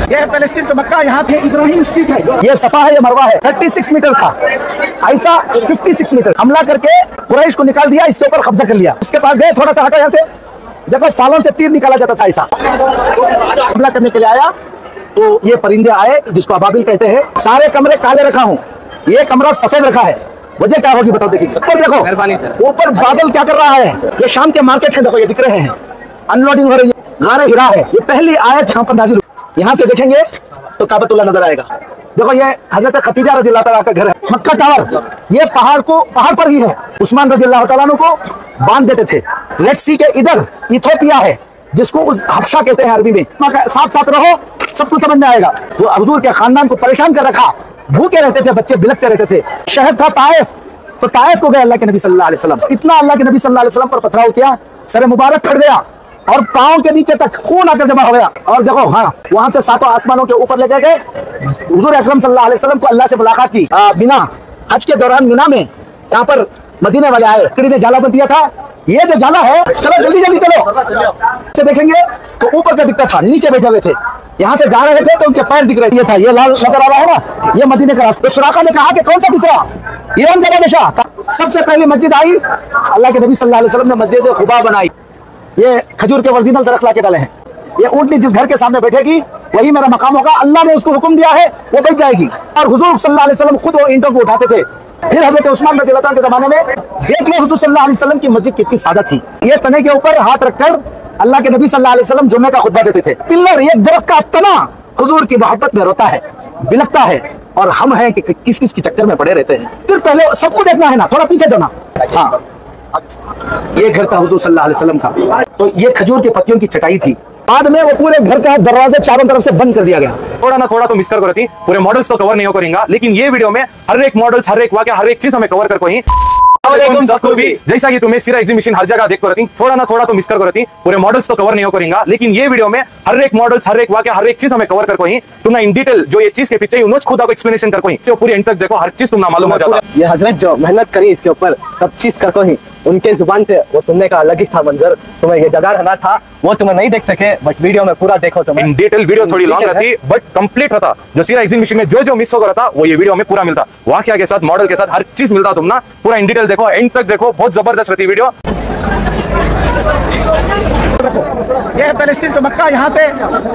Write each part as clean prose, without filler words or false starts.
ये पैलेस्टीन तो मक्का, यहाँ से इब्राहिम स्ट्रीट है, ये सफा है, ये मरवा है। 36 मीटर था, ऐसा 56 मीटर हमला करके कुरैश को निकाल दिया, इसके ऊपर कब्जा कर लिया। उसके पास गए, थोड़ा सा हटा यहाँ से, देखो फालों से तीर निकाला जाता था ऐसा। हमला करने के लिए आया तो ये परिंदे आए जिसको अबाबिल कहते हैं। सारे कमरे काले रखा हूँ, ये कमरा सफेद रखा है। वजह क्या होगी बताओ। देखिए ऊपर देखो, ऊपर बादल क्या कर रहा है। ये शाम के मार्केट है, देखो ये दिख रहे हैं, अनलोडिंग हो रही है, गारे हिरा है। ये पहली आयत यहाँ पर नाजिल हुई। यहाँ से देखेंगे तो काबतुल्लाह नजर आएगा। देखो ये हजरत खदीजा रज़ी अल्लाह तआला का घर है। मक्का टावर ये पहाड़ पर ही है। उस्मान रज़ी अल्लाह तआला अन्हु को बांध देते थे। रेड सी के इधर इथोपिया है, जिसको उस हबशा कहते हैं अरबी में। साथ साथ रहो, सब कुछ समझ में आएगा। वो हुजूर के खानदान को परेशान कर रखा, भूखे रहते थे, बच्चे बिलखते रहते थे। शहर था ताइफ, तो ताइफ को गए अल्लाह के नबी सल्लल्लाहु अलैहि वसल्लम। इतना अल्लाह के नबी सल्लल्लाहु अलैहि वसल्लम पर पथराव किया, सर मुबारक फट गया और पांव के नीचे तक खून आकर जमा हो गया। और देखो हाँ, वहां से सातों आसमानों के ऊपर लेके गए। हुजूर अकरम सल्लल्लाहु अलैहि वसल्लम को अल्लाह से मुलाकात की। मिना, हज के दौरान मिना में यहाँ पर मदीने वाले आए, लकड़ी ने जाला बन दिया था। ये जो जाला है, चलो जल्दी जल्दी चलो, से देखेंगे तो ऊपर का दिखता था, नीचे बैठे हुए थे। यहाँ से जा रहे थे तो उनके पैर दिख रहे थे। ये था, ये लाल नजर आ रहा है ना, ये मदीने का रास्ता। तो सुराका ने कहा कि कौन सा तीसरा, ईरान का बादशाह। सबसे पहली मस्जिद आई, अल्लाह के नबी सल्लल्लाहु अलैहि वसल्लम ने मस्जिद खुबा बनाई। ये खजूर के ओरिजिनल दरख्त लाके डाले हैं। ये ऊँटनी जिस घर के सामने बैठेगी वही मेरा मकाम होगा। अल्लाह ने उसको हुक्म दिया है, वो बैठ जाएगी। और हुजूर सल्लल्लाहु अलैहि वसल्लम खुद वो ईंटों को उठाते थे। फिर हजरत उस्मान रज़ी अल्लाह के जमाने में देख लो हुजूर सल्लल्लाहु अलैहि वसल्लम की मस्जिद कितनी सादा थी। ये तने के ऊपर हाथ रखकर अल्लाह के नबी सल्लल्लाहु अलैहि वसल्लम जुम्मे का खुतबा देते थे। पिल्लर, ये दरख्त का तना हुजूर की मोहब्बत में रोता है, बिलखता है। और हम हैं कि किस किस के चक्कर में पड़े रहते हैं। सिर्फ पहले सबको देखना है ना, थोड़ा पीछे जाना। हाँ, ये घर था हुजूर सल्लल्लाहु अलैहि वसल्लम का। तो ये खजूर की पत्तियों की चटाई थी। बाद में वो पूरे घर का दरवाजे चारों तरफ से बंद कर दिया गया। थोड़ा ना थोड़ा तो मिस कर करती, पूरे मॉडल्स को कवर नहीं करेंगे, लेकिन ये वीडियो में हर एक मॉडल्स, हर एक वाक्य, हर एक चीज हमें कवर कर कोई। जैसा कि तुम्हें सिरा एग्जीबिशन हर जगह देखते रहती, थोड़ा ना थोड़ा तो मिस कर करती, पूरे मॉडल्स को कवर नहीं करेंगे, लेकिन ये वीडियो में हर एक मॉडल्स, हर एक वाक्य, हर एक चीज हमें कवर कर कोई। तुमने इन डिटेल जो ये चीज के पीछे उन्होंने खुद आपको एक्सप्लेनेशन कर कोई, तो पूरी एंड तक देखो, हर चीज तुमने मालूम हो जाता। ये हजरत जो मेहनत करी इसके ऊपर, सब चीज कर कोई उनके जुबान से वो सुनने का अलग ही था मंजर। तुम्हें ये जगह रहना था, वो तुम्हें नहीं देख सके, बट वीडियो में पूरा देखो। तुम्हें इन डिटेल वीडियो थोड़ी लॉन्ग रहती, बट कंप्लीट होता। जो सीरा एग्जीबिशन में जो मिस हो रहा था, वो ये वीडियो में पूरा मिलता। वाक्य के साथ, मॉडल के साथ, हर चीज मिलता। तुम ना पूरा इन डिटेल देखो, एंड तक देखो, बहुत जबरदस्त रहती वीडियो। ये है पैलेस्टीन तो मक्का, यहाँ से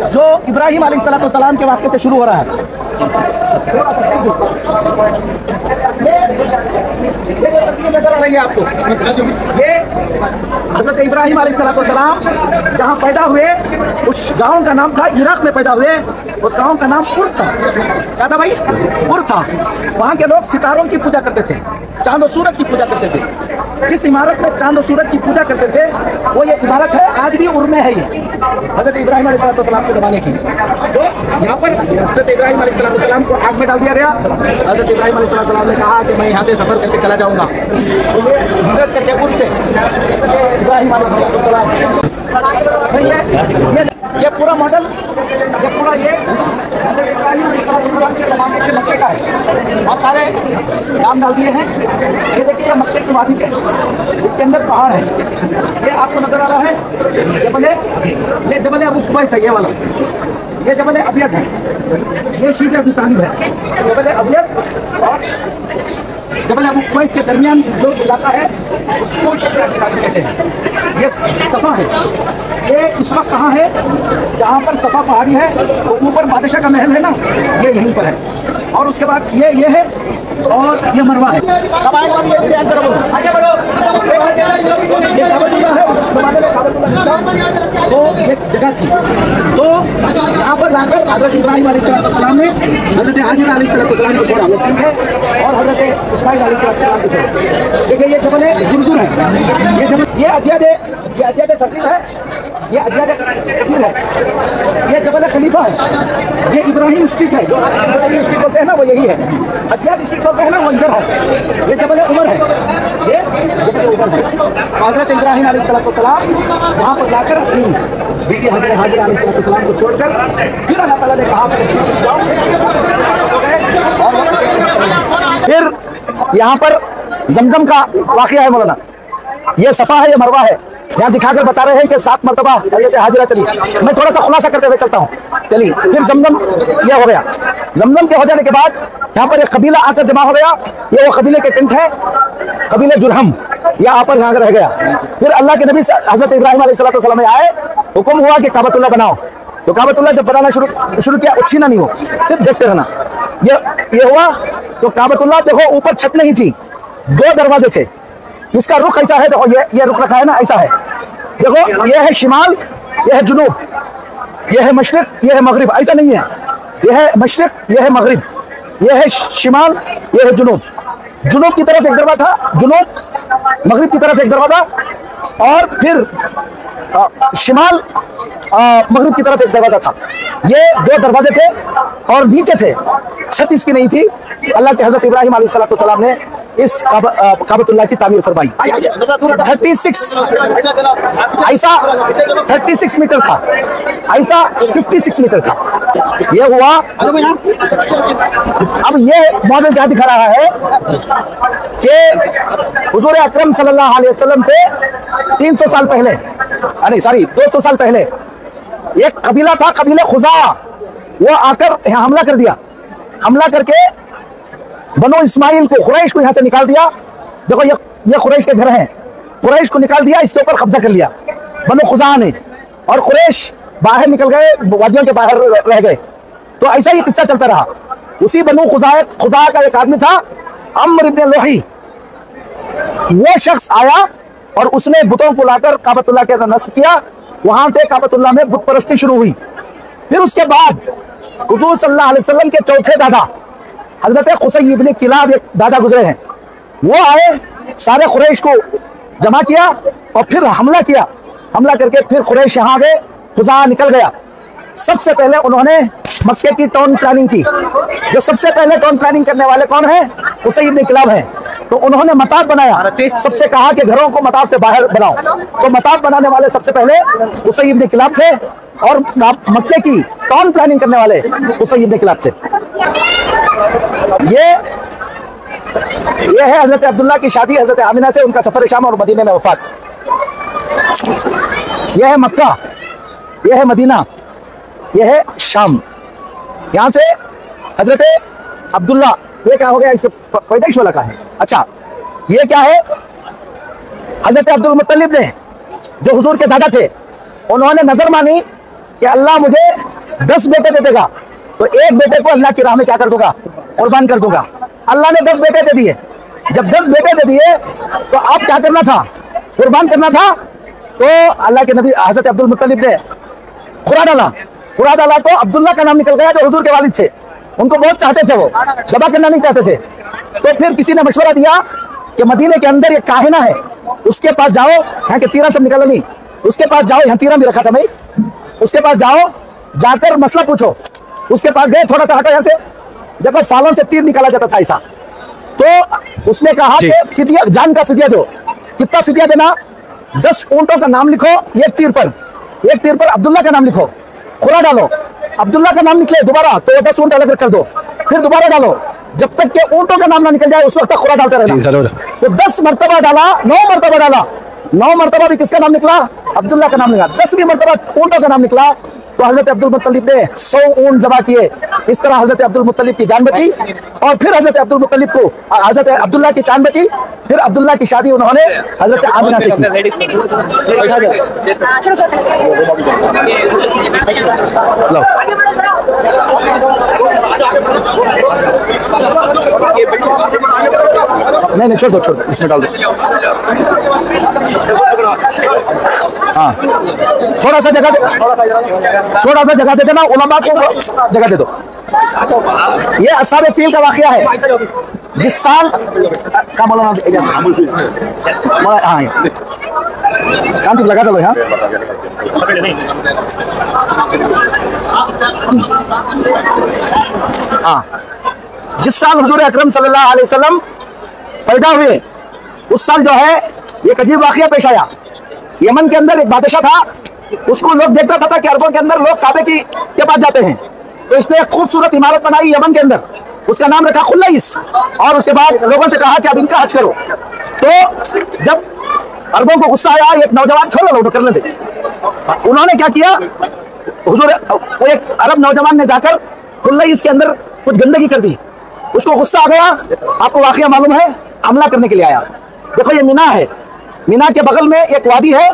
जो इब्राहिम अलैहिस्सलाम के वाक़े से शुरू हो रहा है। ये जो तस्वीर नजर आ रही है आपको, ये हजरत इब्राहिम अलैहिस्सलाम जहाँ पैदा हुए, उस गांव का नाम था, इराक में पैदा हुए। उस गांव का नाम पुर था। क्या था भाई? पुर था। वहाँ के लोग सितारों की पूजा करते थे, चांद और सूरज की पूजा करते थे। जिस इमारत में चांद और सूरज की पूजा करते थे, वो ये इमारत है, आज भी उर्र में है। ये हजरत इब्राहिम अलैहिस्सलाम के ज़माने की। तो यहाँ पर हजरत इब्राहिम अलैहिस्सलाम को आग में डाल दिया गया। हजरत इब्राहिम अलैहिस्सलाम ने कहा कि मैं यहाँ से सफ़र करके चला जाऊँगा। तो ये हिजरत करके पुर से इब्राहिम अलैहिस्सलाम, ये पूरा मॉडल, ये पूरा ये हजरत इब्राहिम अलैहिस्सलाम के ज़माने के मक्के का है। बहुत सारे नाम डाल दिए हैं। ये देखिए, ये मक्के की वादी है, इसके अंदर पहाड़ है। ये आपको नजर आ रहा है ये जबल अबू खुबैस है, ये वाला। ये जबल अबियज है, ये शीर अबू तालिब है। जबल अबियज और जबल अबू खुबैस के दरमियान जो इलाका है, उसको शीर अबू तालिब कहते हैं। ये सफ़ा है। ये इस वक्त कहाँ है? जहाँ पर सफ़ा पहाड़ी है, तो ऊपर बादशाह का महल है ना, ये यहीं पर है। और उसके बाद ये है, और ये मरवा है। तो ये जगह थी। तो यहाँ पर जाकर हजरत इब्राहिम अलैहिस्सलाम ने हजरत हाजिर अलैहिस्सलाम को छोड़ा, और हजरत इस्माइल अलैहिस्सलाम को छोड़ा। देखिए, ये जबल ज़ुरज़ुर है। ये जबल, ये अजयद सगीर है, ये अजयद कबीर है। ये जबल खलीफा है। ये इब्राहिम स्ट्रीट है, जो इब्राहिम स्ट्रीट बोलते हैं ना, वो यही है। अजयद स्ट्रीट बोलते हैं ना, वो इधर है। ये जबल उमर है, ये जबल उमर है। हजरत इब्राहिम अलैहिस्सलाम वहाँ पर जाकर अपनी बीवी हजरत हाजिर अलैहिस्सलाम को छोड़कर फिर अल्लाह ताला ने कहा फिलिस्तीन जाओ। फिर यहाँ पर जमजम का वाक़या है मौलाना। ये सफा है, ये मरवा है। यहाँ दिखाकर बता रहे हैं कि 7 मरतबा हजरत हाजिरा चली। मैं थोड़ा सा खुलासा करते हुए चलता हूँ, चलिए। फिर जमजम यह हो गया। जमजम के हो जाने के बाद यहाँ पर एक कबीला आकर जमा हो गया। ये वो कबीले के टेंट है, कबीले जुरहम, यहाँ पर यहाँ रह गया। फिर अल्लाह के नबी हजरत इब्राहिम अलैहिस्सलाम में आए, हुक्म हुआ कि काबतुल्लाह बनाओ। तो काबतुल्लाह जब बनाना शुरू किया, छीना नहीं हो, सिर्फ देखते रहना। ये हुआ। तो काबतुल्लाह देखो, ऊपर छत नहीं थी, 2 दरवाजे थे। इसका रुख ऐसा है, देखो ये रुख रखा है ना, ऐसा है। देखो ये है शिमाल, ये है जुनूब, ये है मशरिक, ये है मगरिब। ऐसा नहीं है, ये है मशरिक, ये है मगरिब, ये है शिमाल, ये है जुनूब। जुनूब की तरफ एक दरवाजा था, जुनूब, मगरिब की तरफ एक दरवाजा, और फिर शिमाल मगरिब की तरफ एक दरवाजा था। ये 2 दरवाजे थे और नीचे थे, छत इसकी नहीं थी। अल्लाह के हजरत इब्राहिम अलैहिस्सलाम ने इस काबतुल्लाह की तामीर फरमाई। 36 ऐसा 36 मीटर था, ऐसा 56 मीटर था। ये हुआ। अब ये मॉडल क्या दिखा रहा है कि हुजूर अकरम सल्लल्लाहु अलैहि वसल्लम से 300 साल पहले, अरे सॉरी 200 साल पहले, एक कबीला था, कबीले खुजा। वो आकर यहाँ हमला कर दिया। हमला करके बनो इस्माइल को, कुरैश को यहाँ से निकाल दिया। देखो ये कुरैश के घर हैं, कुरैश को निकाल दिया, इसके ऊपर कब्जा कर लिया बनो खुजा ने। और कुरैश बाहर निकल गए, वादियों के बाहर रह गए। तो ऐसा ही किस्सा चलता रहा। उसी बनो खुजा का एक आदमी था, अम्र इब्न लोही। वो शख्स आया और उसने बुतों को लाकर काबतुल्लाह के नस्ब किया। वहां से काबतुल्लाह में बुत परस्ती शुरू हुई। फिर उसके बाद हुजूर सल्लल्लाहु अलैहि वसल्लम के चौथे दादा हजरत खुसै इब्न किलाब, एक दादा गुजरे हैं, वो आए, सारे कुरैश को जमा किया और फिर हमला किया। हमला करके फिर कुरैश यहाँ आ गए, खुजा निकल गया। सबसे पहले उन्होंने मक्के की टाउन प्लानिंग की। जो सबसे पहले टाउन प्लानिंग करने वाले कौन है? खुसै इब्न किलाब हैं। तो उन्होंने मताब बनाया, सबसे कहा कि घरों को मताब से बाहर बनाओ। तो मताब बनाने वाले सबसे पहले खुसै इब्न किलाब थे, और मक्के की टाउन प्लानिंग करने वाले खुसै इब्न किलाब थे। ये है हजरत अब्दुल्ला की शादी हजरत आमिना से, उनका सफर शाम और मदीने में वफात। यह है मक्का, यह है मदीना, यह है शाम। यहां से हजरत अब्दुल्ला, ये क्या हो गया, इसके पैदाइश वाला का है। अच्छा, ये क्या है? हजरत अब्दुल मुत्तलिब ने, जो हुजूर के दादा थे, उन्होंने नजर मानी कि अल्लाह मुझे 10 बेटे दे देगा तो एक बेटे को अल्लाह की राह में क्या कर दूंगा, कुर्बान कर दूंगा। अल्लाह ने 10 बेटे दे दिए। जब 10 बेटे दे दिए तो अब क्या करना था, कुर्बान करना था। तो अल्लाह के नबी हजरत अब्दुल मुत्तलिब ने खुरा डाला तो अब्दुल्ला का नाम निकल गया, जो हुजूर के वालिद थे। उनको बहुत चाहते थे, वो ज़बा करना नहीं चाहते थे। तो फिर किसी ने मशवरा दिया कि मदीने के अंदर एक काहिना है, उसके पास जाओ, यहाँ के तीरा सब निकाला नहीं, उसके पास जाओ, यहाँ तीरा भी रखा था भाई, उसके पास जाओ, जाकर मसला पूछो। उसके पास गए, थोड़ा सा हटो यहाँ से, देखो फालों से तीर निकाला जाता था ऐसा। तो उसने कहा कि फिदिया, जान का फिदिया दो। कितना फिदिया देना? 10 ऊंटों का नाम लिखो, एक तीर पर अब्दुल्ला का नाम लिखो, खुरा डालो, अब्दुल्ला का नाम निकले दोबारा तो 10 ऊंट अलग कर दो, फिर दोबारा डालो, जब तक के ऊंटों का नाम ना निकल जाए उस वक्त तक खुरा डालते रहना। तो 10 मरतबा डाला, 9 मरतबा डाला, 9 मरतबा भी किसका नाम निकला? अब्दुल्ला का नाम निकला। 10वीं मरतबा ऊंटों का नाम निकला तो हजरत अब्दुल मुत्तलिब ने 100 ऊंट ज़बा किए। इस तरह हजरत अब्दुल मुत्तलिब की जान बची, और फिर हजरत अब्दुल मुत्तलिब को, हजरत अब्दुल्ला की जान बची। फिर अब्दुल्ला की शादी उन्होंने हजरत आमिना से की। लो नहीं छोड़ दो, इसमें डाल दो। हाँ, थोड़ा सा जगह दे देना, उलमा को जगह दे दो। ये अस्हाबे फील का वाकया है। जिस साल का मौलाना, हाँ कांति लगा दो यहाँ। हाँ, जिस साल हुजूर अकरम सल्लल्लाहु अलैहि वसल्लम पैदा हुए, उस साल जो है ये अजीब वाकया पेश आया। यमन के अंदर एक बादशाह था, उसको लोग देखता था कि अरबों के अंदर लोग काबे के पास जाते हैं, तो इसने एक खूबसूरत इमारत बनाई यमन के अंदर, उसका नाम रखा खुल्लैस। और उसके बाद लोगों से कहा कि अब इनका हज करो। तो जब अरबों को गुस्सा आया, एक नौजवान छोड़ लो करने दे। उन्होंने क्या किया, हुजूर वो एक अरब नौजवान ने जाकर खुल्ला इसके अंदर कुछ गंदगी कर दी, उसको गुस्सा आ गया। आपको वाकया मालूम है, हमला करने के लिए आया। देखो ये मीना है, मीना के बगल में एक वादी है,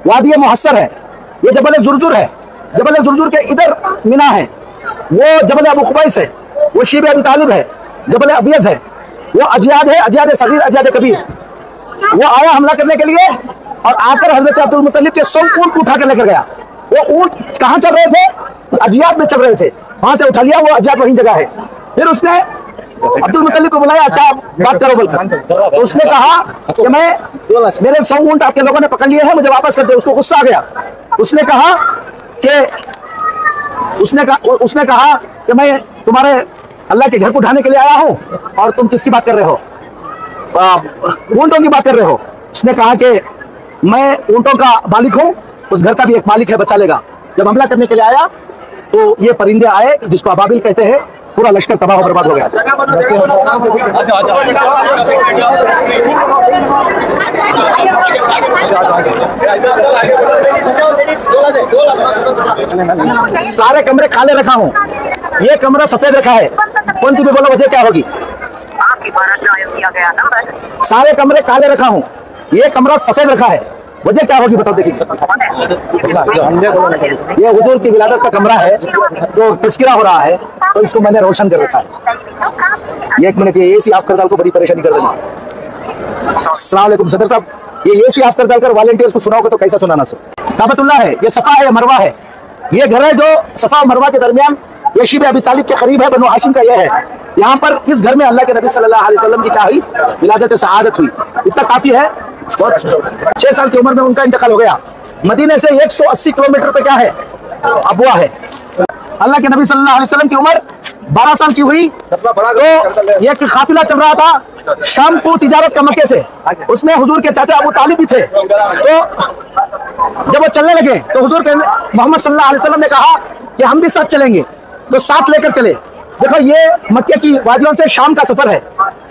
वादी मुहस्सर है, ये जबल जुरजुर है, जबल जुरजुर के इधर मीना है, वो जबल अबू खुबैस है, वो शीब अबी तालिब है, जबल अबियज है, वो अजियाद है, अजियाद सगीर, अजियाद कबीर। वो आया हमला करने के लिए और आकर हजरत अब्दुल मुत्तलिब के 100 ऊंट उठा कर लेकर गया। वो ऊंट कहाँ चल रहे थे, अजियाद में चल रहे थे, वहां से उठा लिया, वो अजियाद वही जगह है। फिर उसने अब्दुल मुत्तलिब को बुलाया, क्या बात करो बोलकर, तो उसने कहा कि मैं मेरे 100 ऊंट आपके लोगों ने पकड़ लिए हैं, मुझे वापस कर दे। उसको गुस्सा आ गया, उसने कहा कि मैं तुम्हारे अल्लाह के घर को उठाने के लिए आया हूँ और तुम किसकी बात कर रहे हो, ऊंटों की बात कर रहे हो। उसने कहा कि मैं ऊंटों का मालिक हूँ, उस घर का भी एक मालिक है, बचा लेगा। जब हमला करने के लिए आया तो ये परिंदे आए जिसको अबाबिल कहते हैं, पूरा लश्कर तबाह बर्बाद हो गया। सारे कमरे काले रखा हूँ, ये कमरा सफेद रखा है, कौन भी बोलो वजह क्या होगी। सारे कमरे काले रखा हूँ, ये कमरा सफेद रखा है, वजह क्या होगी बताओ। देखिए ये हुजूर की विलादत का कमरा है, तो तस्करा हो रहा है, तो इसको मैंने रोशन कर रखा है। ये एक मिनट, ये एसी ऑफ कर डाल को बड़ी परेशानी कर देंगे। अस्सलाम वालेकुम सदर साहब, ये एसी ऑफ कर डालकर वॉलंटियर्स को सुनाओगे तो कैसा सुनाना सो। काबतुल्लाह है, ये सफा है, मरवा है, ये घर है जो सफा और मरवा के दरमियान, ये शीब अबी तालिब के करीब है, बनु हाशिम का ये है। यहाँ पर इस घर में अल्लाह के नबी सल्लल्लाहु अलैहि वसल्लम की क्या हुई, विलादत सआदत हुई। इतना काफी है, बहुत 6 साल की उम्र में उनका इंतकाल हो गया। मदीने से 180 किलोमीटर पे क्या है, अबवा है। अल्लाह के नबी सल्लल्लाहु अलैहि वसल्लम की उम्र 12 साल की हुई, तो एक काफिला चल रहा था शाम को तिजारत का मक्के से, उसमें हुजूर के चाचा अबू तालिब भी थे। तो जब वो चलने लगे तो हुजूर के मोहम्मद सल्लल्लाहु अलैहि वसल्लम ने कहा कि हम भी साथ चलेंगे, तो साथ लेकर चले। देखो ये मक्के की वादियों से शाम का सफर है।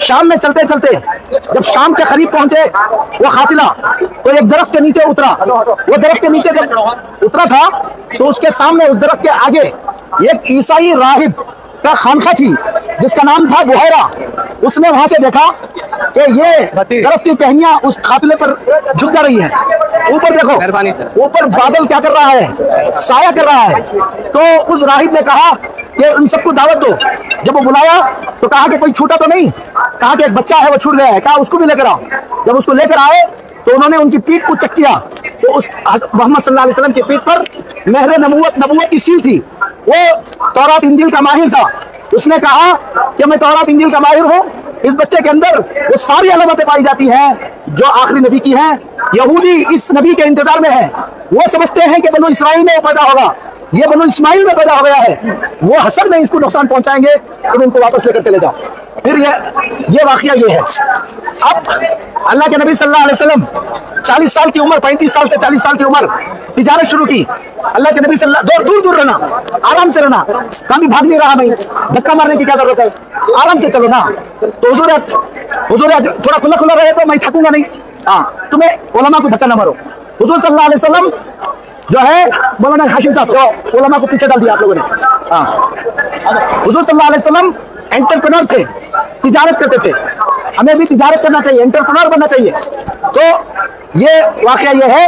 शाम में चलते चलते जब शाम के करीब पहुंचे वो काफिला, तो एक दरख्त के नीचे उतरा। वो दरख्त के नीचे जब उतरा था तो उसके सामने, उस दरख्त के आगे एक ईसाई राहिब का खानका थी जिसका नाम था बुहैरा। उसने वहां से देखा कि ये दरख्त की टहनियां उस काफिले पर झुक जा रही हैं। ऊपर देखो, ऊपर बादल क्या कर रहा है, साया कर रहा है। तो उस राहिब ने कहा कि उन सबको दावत दो। जब वो बुलाया तो कहा कि कोई छूटा तो नहीं, कहा कि एक बच्चा है वो छूट गया है, कहा उसको भी लेकर आओ। जब उसको लेकर आए तो उन्होंने उनकी पीठ को चेक किया, तो उस मोहम्मद सल्लल्लाहु अलैहि वसल्लम की पीठ पर मेहर नबूवत की सील थी। वो तौरात इंजील का माहिर था। उसने कहा कि मैं तौरात इंजील का माहिर हूँ, इस बच्चे के अंदर वो सारी अलामतें पाई जाती हैं जो आखिरी नबी की हैं। यहूदी इस नबी के इंतजार में है, वो समझते हैं कि बनु इस्राइल में पैदा होगा, ये बनु इस्माइल में पैदा हो गया है, वो हसद में इसको नुकसान पहुंचाएंगे, तुम इनको वापस लेकर चले जाओ। फिर ये वाकया ये है। अब अल्लाह के नबी सल्लल्लाहु अलैहि वसल्लम 40 साल की उम्र, 35 साल से 40 साल की उम्र, तिजारत शुरू की। अल्लाह के नबी सल्लल्लाहु, दूर दूर रहना, आराम से रहना, कभी भाग नहीं रहा, मैं धक्का मारने की क्या जरूरत है, आराम से चलो ना। तो हुजूर थोड़ा खुला खुला रहे तो मैं थकूंगा नहीं। हाँ, तुम्हें उलमा को धक्का ना मारो। हुजूर सल्लल्लाहु अलैहि वसल्लम जो है, मौलाना हाशिम साहब, तो उलमा को पीछे डाल दिया आप लोगों ने। हुजूर सल्लल्लाहु अलैहि वसल्लम एंटरप्रेन्योर थे, तिजारत करते थे। हमें भी तिजारत करना चाहिए, एंटरप्रेन्योर बनना चाहिए। तो ये वाकया ये है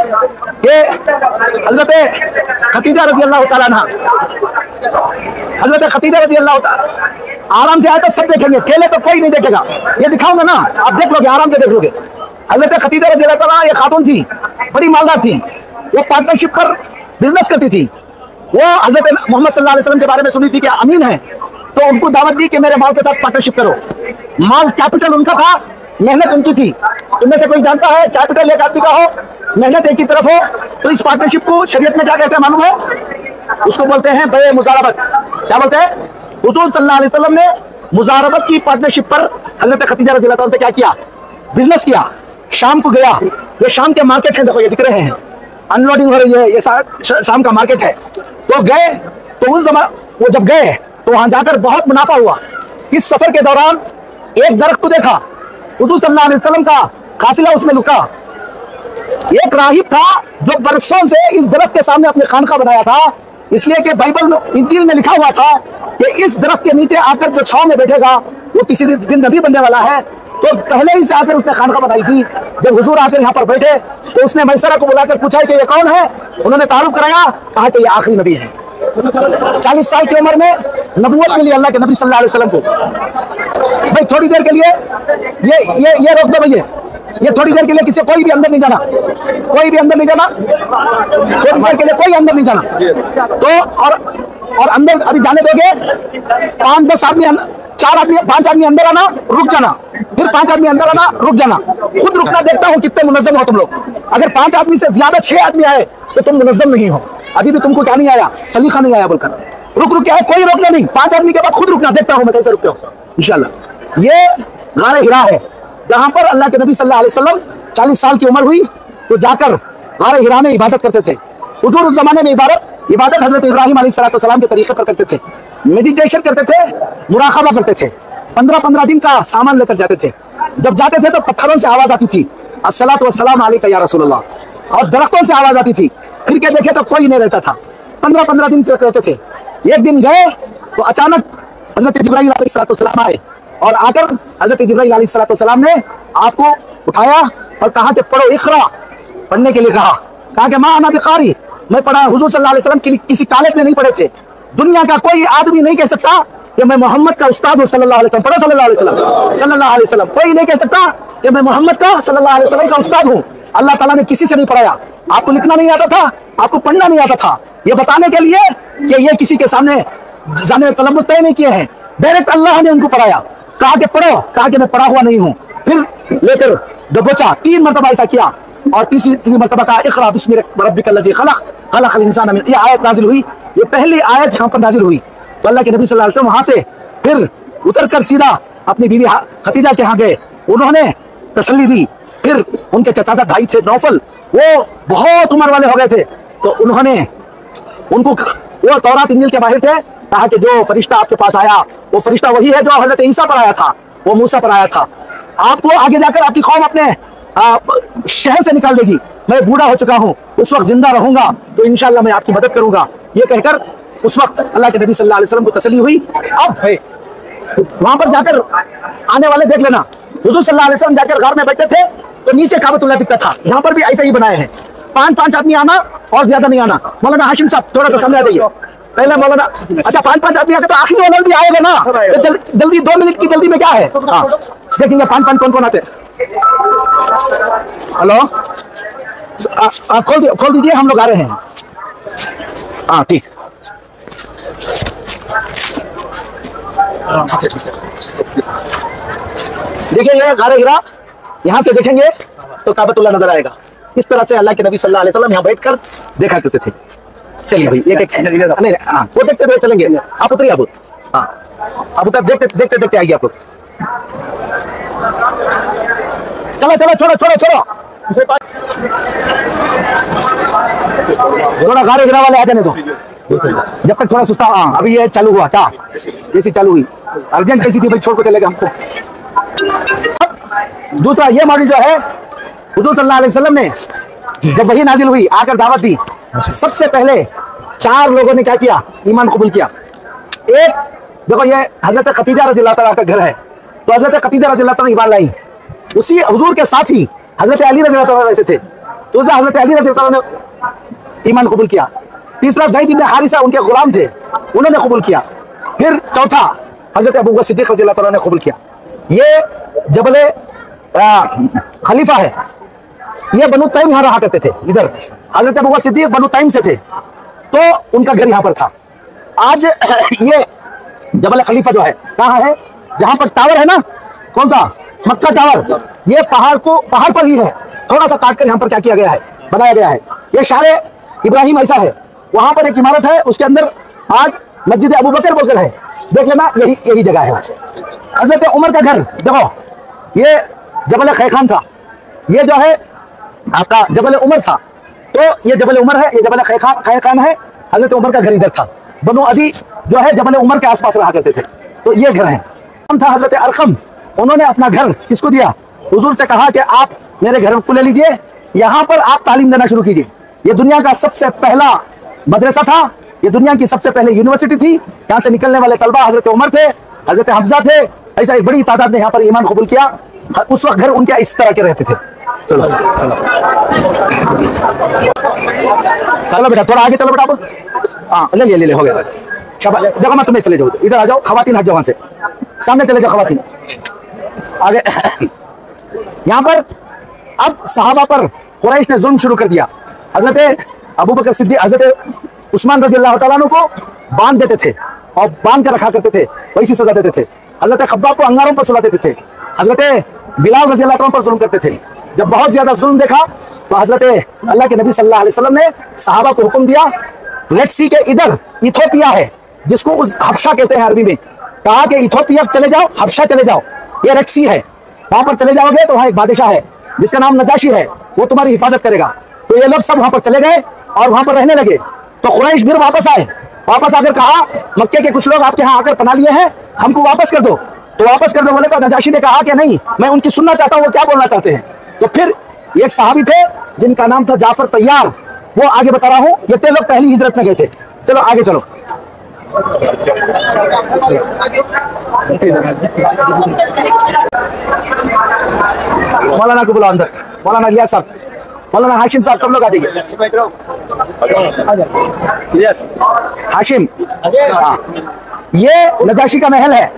कि हजरत खतीजा रजी अल्लाह तआला अन्हा, हजरत खतीजा रजी अल्लाह तआला आराम से आए तो सब देखेंगे, अकेले तो कोई नहीं देखेगा। ये दिखाऊंगा ना, आप देख लोगे, आराम से देख लोगे। हजरत खतीजा रजी अल्लाह तआला ये खातून थी, बड़ी मालदार थी, वो पार्टनरशिप पर बिजनेस करती थी। वो हजरत मोहम्मद सल्लल्लाहु अलैहि वसल्लम के बारे में सुनी थी कि अमीन है, तो उनको दावत दी कि मेरे माल के साथ पार्टनरशिप करो। माल कैपिटल उनका था, मेहनत उनकी थी। तुममें से कोई जानता है कैपिटल एक आदमी का हो, मेहनत एक ही तरफ हो, तो इस पार्टनरशिप को शरीयत में क्या कहते हैं मालूम है? उसको बोलते हैं बे मुजारबत। क्या बोलते हैं? हुजूर सल्लल्लाहु अलैहि वसल्लम ने मुजारबत की पार्टनरशिप पर हजरत खतीजा रज़ी अल्लाह तआला से क्या किया? बिजनेस किया। शाम को गया, ये शाम के मार्केट है, देखो ये दिख रहे हैं, अनलोडिंग हो रही है, ये शाम का मार्केट है। तो गए, तो उस जमाने वो जब गए तो वहां जाकर बहुत मुनाफा हुआ। इस सफर के दौरान एक दरख्त को देखा, हुजूर सल्लल्लाहु अलैहि वसल्लम का काफिला उसमें रुका। एक राहिब था जो बरसों से इस दरख्त के सामने अपने खानका बनाया था, इसलिए कि बाइबल में, इंजील में लिखा हुआ था कि इस दरख्त के नीचे आकर जो छांव में बैठेगा वो किसी दिन नबी बनने वाला है। तो पहले ही से आकर उसने खानका बनाई थी। जब हुजूर आकर यहाँ पर बैठे तो उसने मैसरा को बुलाकर पूछा कि ये कौन है। उन्होंने तारुफ कराया, कहा कि ये आखिरी नबी है। 40 साल की उम्र में नबूवत मिली अल्लाह के नबी सल्लल्लाहु अलैहि वसल्लम को। भाई थोड़ी देर के लिए ये रोक दो भैया, ये थोड़ी देर के लिए किसी कोई भी अंदर नहीं जाना, कोई भी अंदर नहीं जाना, थोड़ी देर के लिए कोई अंदर नहीं जाना। तो और अंदर अभी जाने दोगे 5-10 आदमी, 5 आदमी अंदर आना, रुक जाना, फिर 5 आदमी अंदर आना, रुक जाना। खुद रुकना देखता हूँ कितने मुनज़्ज़म हो तुम लोग। अगर 5 आदमी से ज्यादा 6 आदमी आए तो तुम मुनज़्ज़म नहीं हो। अभी भी तुमको क्या नहीं आया, सलीका नहीं आया बोलकर रुक के आए, कोई रोकना नहीं। 5 आदमी के बाद खुद रुकना, देखता हूँ मैं कैसे रुकते हो इंशाल्लाह। ये गारे हिरा है जहां पर अल्लाह के नबी सल्लल्लाहु अलैहि वसल्लम 40 साल की उम्र हुई तो जाकर गारे हिरा में इबादत करते थे। हुजूर उस जमाने में इबादत हजरत इब्राहिम अलैहिस्सलाम के तरीके पर करते थे, मेडिटेशन करते थे, मुराक़बा करते थे। 15-15 दिन का सामान लेकर जाते थे। जब जाते थे तो पत्थरों से आवाज आती थी, अस्सलातु वस्सलाम अलैका या रसूलल्लाह, और दरख्तों से आवाज आती थी। फिर के देखे तो कोई नहीं रहता था। 15-15 दिन तक रहते थे। एक दिन गए तो अचानक हजरत जिब्राइल अलैहिस्सलाम आए और आकर हजरत जिब्राइल अलैहिस्सलाम ने आपको उठाया और कहा कि पढ़ो, इक़रा, पढ़ने के लिए कहा कि मां अना बिकारी, मैं पढ़ा। हुजूर सल्लल्लाहु अलैहि वसल्लम किसी कॉलेज में नहीं पढ़े थे। दुनिया का कोई आदमी नहीं कह सकता कि मैं मोहम्मद का उस्ताद हूं सल्लल्लाहु अलैहि वसल्लम, पढ़ो सल्लल्लाहु अलैहि वसल्लम। कोई नहीं कह सकता कि मैं मोहम्मद का सल्लल्लाहु अलैहि वसल्लम का उस्ताद हूं। अल्लाह ताला ने किसी से नहीं पढ़ाया। आपको लिखना नहीं आता था, आपको पढ़ना नहीं आता था, ये बताने के लिए कि ये किसी के सामने जाने तलम्मुस तय नहीं किए हैं। डायरेक्ट अल्लाह ने उनको पढ़ाया, कहा कि पढ़ो, कहा कि मैं पढ़ा हुआ नहीं हूं। फिर लेकर दबोचा, 3 मरतबा ऐसा किया और तीसरी मरतबा कहा इक़रा बिस्मि रब्बिकल्लज़ी खलक़ खलक़ल इंसान मिन। ये आयत नाजिल हुई, ये पहली आयत यहाँ पर नाजिल हुई। तो अल्लाह के नबी सल्लल्लाहु अलैहि वसल्लम वहां से फिर उतरकर सीधा अपनी बीवी खतीजा के यहाँ गए। उन्होंने तसल्ली दी। फिर उनके चचाचा भाई थे नौफल, वो बहुत उम्र वाले हो गए थे। तो उन्होंने उनको, वो तौरात इंजील के माहिर थे, कहा कि जो फरिश्ता आपके पास आया वो फरिश्ता वही है जो हजरत ईसा पर आया था, वो मूसा पर आया था। आपको आगे जाकर आपकी कौम अपने शहर से निकाल देगी। मैं बूढ़ा हो चुका हूँ, उस वक्त जिंदा रहूंगा तो इंशाल्लाह मैं आपकी मदद करूंगा। ये कहकर उस वक्त अल्लाह के नबी सल्लल्लाहु अलैहि वसल्लम को तसल्ली हुई। अब वहां पर जाकर आने वाले देख लेना, हुजूर सल्लल्लाहु अलैहि वसल्लम जाकर घर में बैठे थे तो नीचे काबतुल्लाह दिखता था। यहाँ पर भी ऐसे ही बनाए हैं। 5-5 आदमी आना और ज्यादा नहीं आना। मौलाना हाशिम साहब थोड़ा सा सामने आ जाइए। पहले मौलाना, अच्छा 5-5 आदमी आते तो आखिरी वाला भी आएगा ना, तो जल्दी 2 मिनट की जल्दी में क्या है। हाँ देखेंगे 5-5 कौन आते। हेलो, खोल दीजिए, हम लोग आ रहे हैं। हाँ ठीक, देखिए ये गारे हिरा, यहाँ से देखेंगे तो काबतुल्लाह नजर आएगा। इस तरह से अल्लाह के नबी सल्लल्लाहु अलैहि वसल्लम यहाँ बैठकर देखा करते थे। चलिए भाई एक नहीं, हाँ वो देखते हुए चलेंगे। आप उतरिए, आप हाँ आप उतर, देखते आइए आप लोग। चलो छोड़ो थोड़ा गारे गिरा वाले आ जाने दो जब तक थोड़ा सुस्ता। हाँ अभी ये चालू हुआ था, एसी चालू हुई, अर्जेंट कैसी थी भाई, छोड़ को चलेगा हमको। दूसरा ये मॉडल जो है, हुजूर सल्लल्लाहु अलैहि वसल्लम ने जब वही नाजिल हुई, आकर दावत दी, सबसे पहले 4 लोगों ने क्या किया, ईमान कबूल किया। एक देखो ये हजरत खतीजा रज़ियल्लाहु तआला का घर है, तो हजरत खतीजा रज़ियल्लाहु तआला ईमान लाई। उसी हुजूर के साथ ही हजरत अली रज़ियल्लाहु तआला रहते थे, तो उसे हजरत अली रज़ियल्लाहु तआला ने ईमान कबूल किया। तीसरा ज़ैद इब्न हारिसा उनके गुलाम थे, उन्होंने कबूल किया। फिर चौथा हजरत अबू बकर सिद्दीक़ रज़ियल्लाहु तआला ने कबूल किया। ये जबल खलीफा है, ये बनु तैम यहाँ रहा करते थे। इधर हजरत अबू बकर सिद्दीक़ बनु तैम से थे, तो उनका घर यहाँ पर था। आज ये जबल खलीफा जो है कहाँ है, जहाँ पर टावर है ना, कौन सा, मक्का टावर, ये पहाड़ पर ही है। थोड़ा सा काट कर यहाँ पर क्या किया गया है, बनाया गया है। ये शारे इब्राहिम ऐसा है, वहां पर एक इमारत है, उसके अंदर आज मस्जिद अबू बकर बोलकर है, देख लेना, यही जगह है। हजरत उमर का घर देखो, ये जबल खैखान था, ये जो है आपका जबल उमर था, तो ये जबल उमर है, ये जबल खैखान है। हजरत उमर का घर इधर था। बनु अदी जो है जबल उमर के आसपास रहा करते थे, तो ये घर है। हम था हजरत अरकम, उन्होंने अपना घर किसको दिया, हुजूर से कहा कि आप मेरे घर को ले लीजिए, यहाँ पर आप तालीम देना शुरू कीजिए। ये दुनिया का सबसे पहला मदरसा था, ये दुनिया की सबसे पहले यूनिवर्सिटी थी। यहाँ से निकलने वाले तलबा हजरत उमर थे, हजरत हमजा थे, ऐसा एक बड़ी तादाद ने यहाँ पर ईमान कबूल किया। उस वक्त घर उनके इस तरह के रहते थे। चलो चलो चलो बेटा, थोड़ा आगे चलो बेटा। अब हाँ, ले हो गया। शाबाश, देखो मैं तुम्हें चले जाओ, इधर आ जाओ, खवातीन हट जाओ, वहां से सामने चले जाओ, खवातीन आगे। यहाँ पर अब सहाबा पर कुरैश ने जुल्म शुरू कर दिया। हजरत अबू बकर सिद्दीक, हजरत उस्मान रज़ी अल्लाह तआला अन्हु को बांध देते थे और बांध कर रखा करते थे, वैसी सजा देते थे। हजरत खब्बाब को अंगारों पर सुला देते थे। हजरत बिलाल रज़ी अल्लाह तआला पर जुल्म करते थे। जब बहुत ज्यादा जुल्म देखा तो हजरत अल्लाह के नबी सल्लल्लाहु अलैहि वसल्लम ने सहाबा को हुक्म दिया, रेड सी के इधर इथोपिया है, जिसको उस हबशा कहते हैं अरबी में, कहा कि इथोपिया चले जाओ, हबशा चले जाओ, ये रेड सी है, वहां पर चले जाओगे तो वहां एक बादशाह है जिसका नाम नजाशी है, वो तुम्हारी हिफाजत करेगा। तो ये लोग सब वहां पर चले गए और वहां पर रहने लगे। तो कुरैश फिर वापस आए, वापस आकर कहा मक्के के कुछ लोग आपके यहाँ आकर पना लिए हैं, हमको वापस कर दो। तो वापस कर दो बोले तो नजाशी ने कहा कि नहीं, मैं उनकी सुनना चाहता हूँ, वो क्या बोलना चाहते हैं। तो फिर एक सहाबी थे जिनका नाम था जाफर तैयार, वो आगे बता रहा हूँ, ये 3 लोग पहली हिजरत में गए थे। चलो आगे चलो। मौलाना को बुलाओ अंदर, मौलाना इलियास साहब, मौलाना हाशिम साहब, सब लोग आ जाइए। हाशिम, हाँ, ये नजाशी का महल है,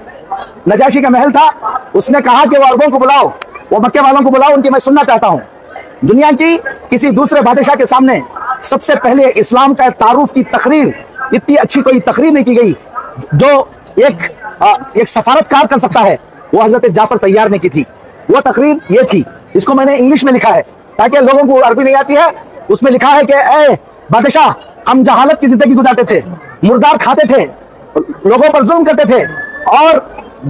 नजाशी का महल था। उसने कहा कि वो अरबों को बुलाओ, वो मक्के वालों को बुलाओ, उनकी मैं सुनना चाहता हूँ। दुनिया की किसी दूसरे बादशाह के सामने सबसे पहले इस्लाम का तारुफ की तकरीर, इतनी अच्छी कोई तकरीर नहीं की गई जो एक सफारतकार कर सकता है, वो हजरत जाफर तैयार ने की थी। वो तकरीर ये थी, इसको मैंने इंग्लिश में लिखा है ताकि लोगों को अरबी नहीं आती है। उसमें लिखा है कि ए बादशाह, हम जहालत की जिंदगी गुजारते थे, मुर्दार खाते थे, लोगों पर जुल्म करते थे और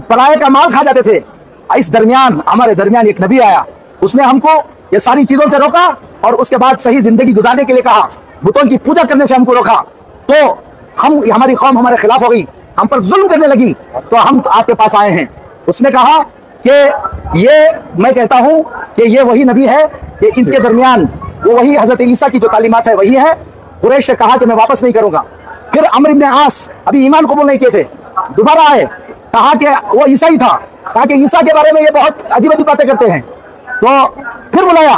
पराये का माल खा जाते थे। इस दरमियान हमारे दरमियान एक नबी आया, उसने हमको ये सारी चीजों से रोका और उसके बाद सही जिंदगी गुजारने के लिए कहा, बुतों की पूजा करने से हमको रोका। तो हमारी कौम हमारे खिलाफ हो गई, हम पर जुल्म करने लगी, तो हम आपके पास आए हैं। उसने कहा कि ये मैं कहता हूं कि ये वही नबी है कि इनके दरमियान वो वही हजरत ईसा की जो तालीमात है वही है। कुरैश से कहा कि मैं वापस नहीं करूंगा। फिर अमर इब्न आस अभी ईमान कबूल नहीं किए थे, दोबारा आए, कहा कि वो ईसा ही था, कहा कि ईसा के बारे में ये बहुत अजीब अजीब बातें करते हैं। तो फिर बुलाया,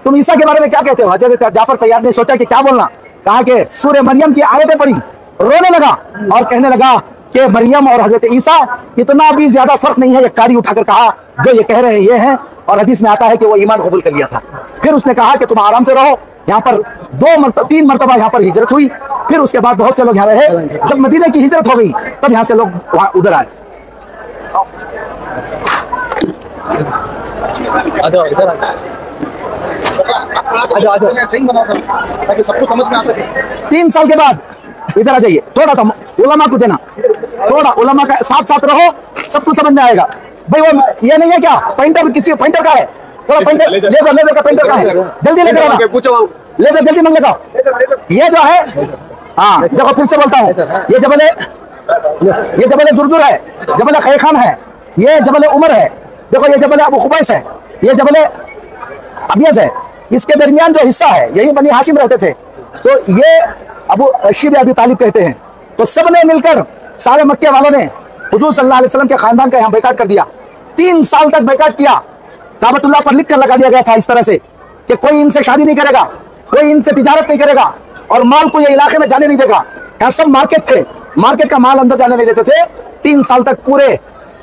तुम ईसा के बारे में क्या कहते हो। हजरत जाफर तैयार ने सोचा कि क्या बोलना, कहा कि सूरह मरियम की आयतें पढ़ी, रोने लगा और कहने लगा कि मरियम और हजरत ईसा इतना भी ज्यादा फर्क नहीं है। एक कारी उठाकर कहा जो ये कह रहे हैं ये है, और हदीस में आता है कि वो ईमान कबूल कर लिया था। फिर उसने कहा कि तुम आराम से रहो, यहाँ पर 3 मरतबा यहाँ पर हिजरत हुई। फिर उसके बाद बहुत से लोग यहाँ रहे। जब मदीने की हिजरत हो गई तब यहाँ से लोग वहाँ उधर आए। सबको समझ में आ सके। 3 साल के बाद इधर आ जाइए, थोड़ा सा उलमा को देना, थोड़ा उलमा का साथ साथ रहो, सब कुछ समझ में आएगा। भाई वो ये नहीं है क्या, पेंटर किसके, पेंटर का है, थोड़ा पेंटर लेजर का पेंटर का है, जल्दी लेकर आना, लेजर जल्दी मंग लगाओ। ये जो है, हाँ देखो फिर से बोलता हूँ, ये जबल जुरजुर है, जबल खैखान है, ये जबल उमर है, देखो ये जबल अबू खुबैस है, ये जबल अबियस है। इसके दरमियान जो हिस्सा है यही बनी हाशिम रहते थे, तो ये अबू शिब अबी तालिब कहते हैं। तो सब ने मिलकर, सारे मक्के वालों ने हुजूर सल्लल्लाहु अलैहि वसल्लम के खानदान का यहाँ बैकाट कर दिया। 3 साल तक बैकाट किया। काबतुल्लाह पर लिख कर लगा दिया गया था इस तरह से कि कोई इनसे शादी नहीं करेगा, कोई इनसे तिजारत नहीं करेगा और माल को ये इलाके में जाने नहीं देगा। यहाँ सब मार्केट थे, मार्केट का माल अंदर जाने नहीं देते थे। 3 साल तक पूरे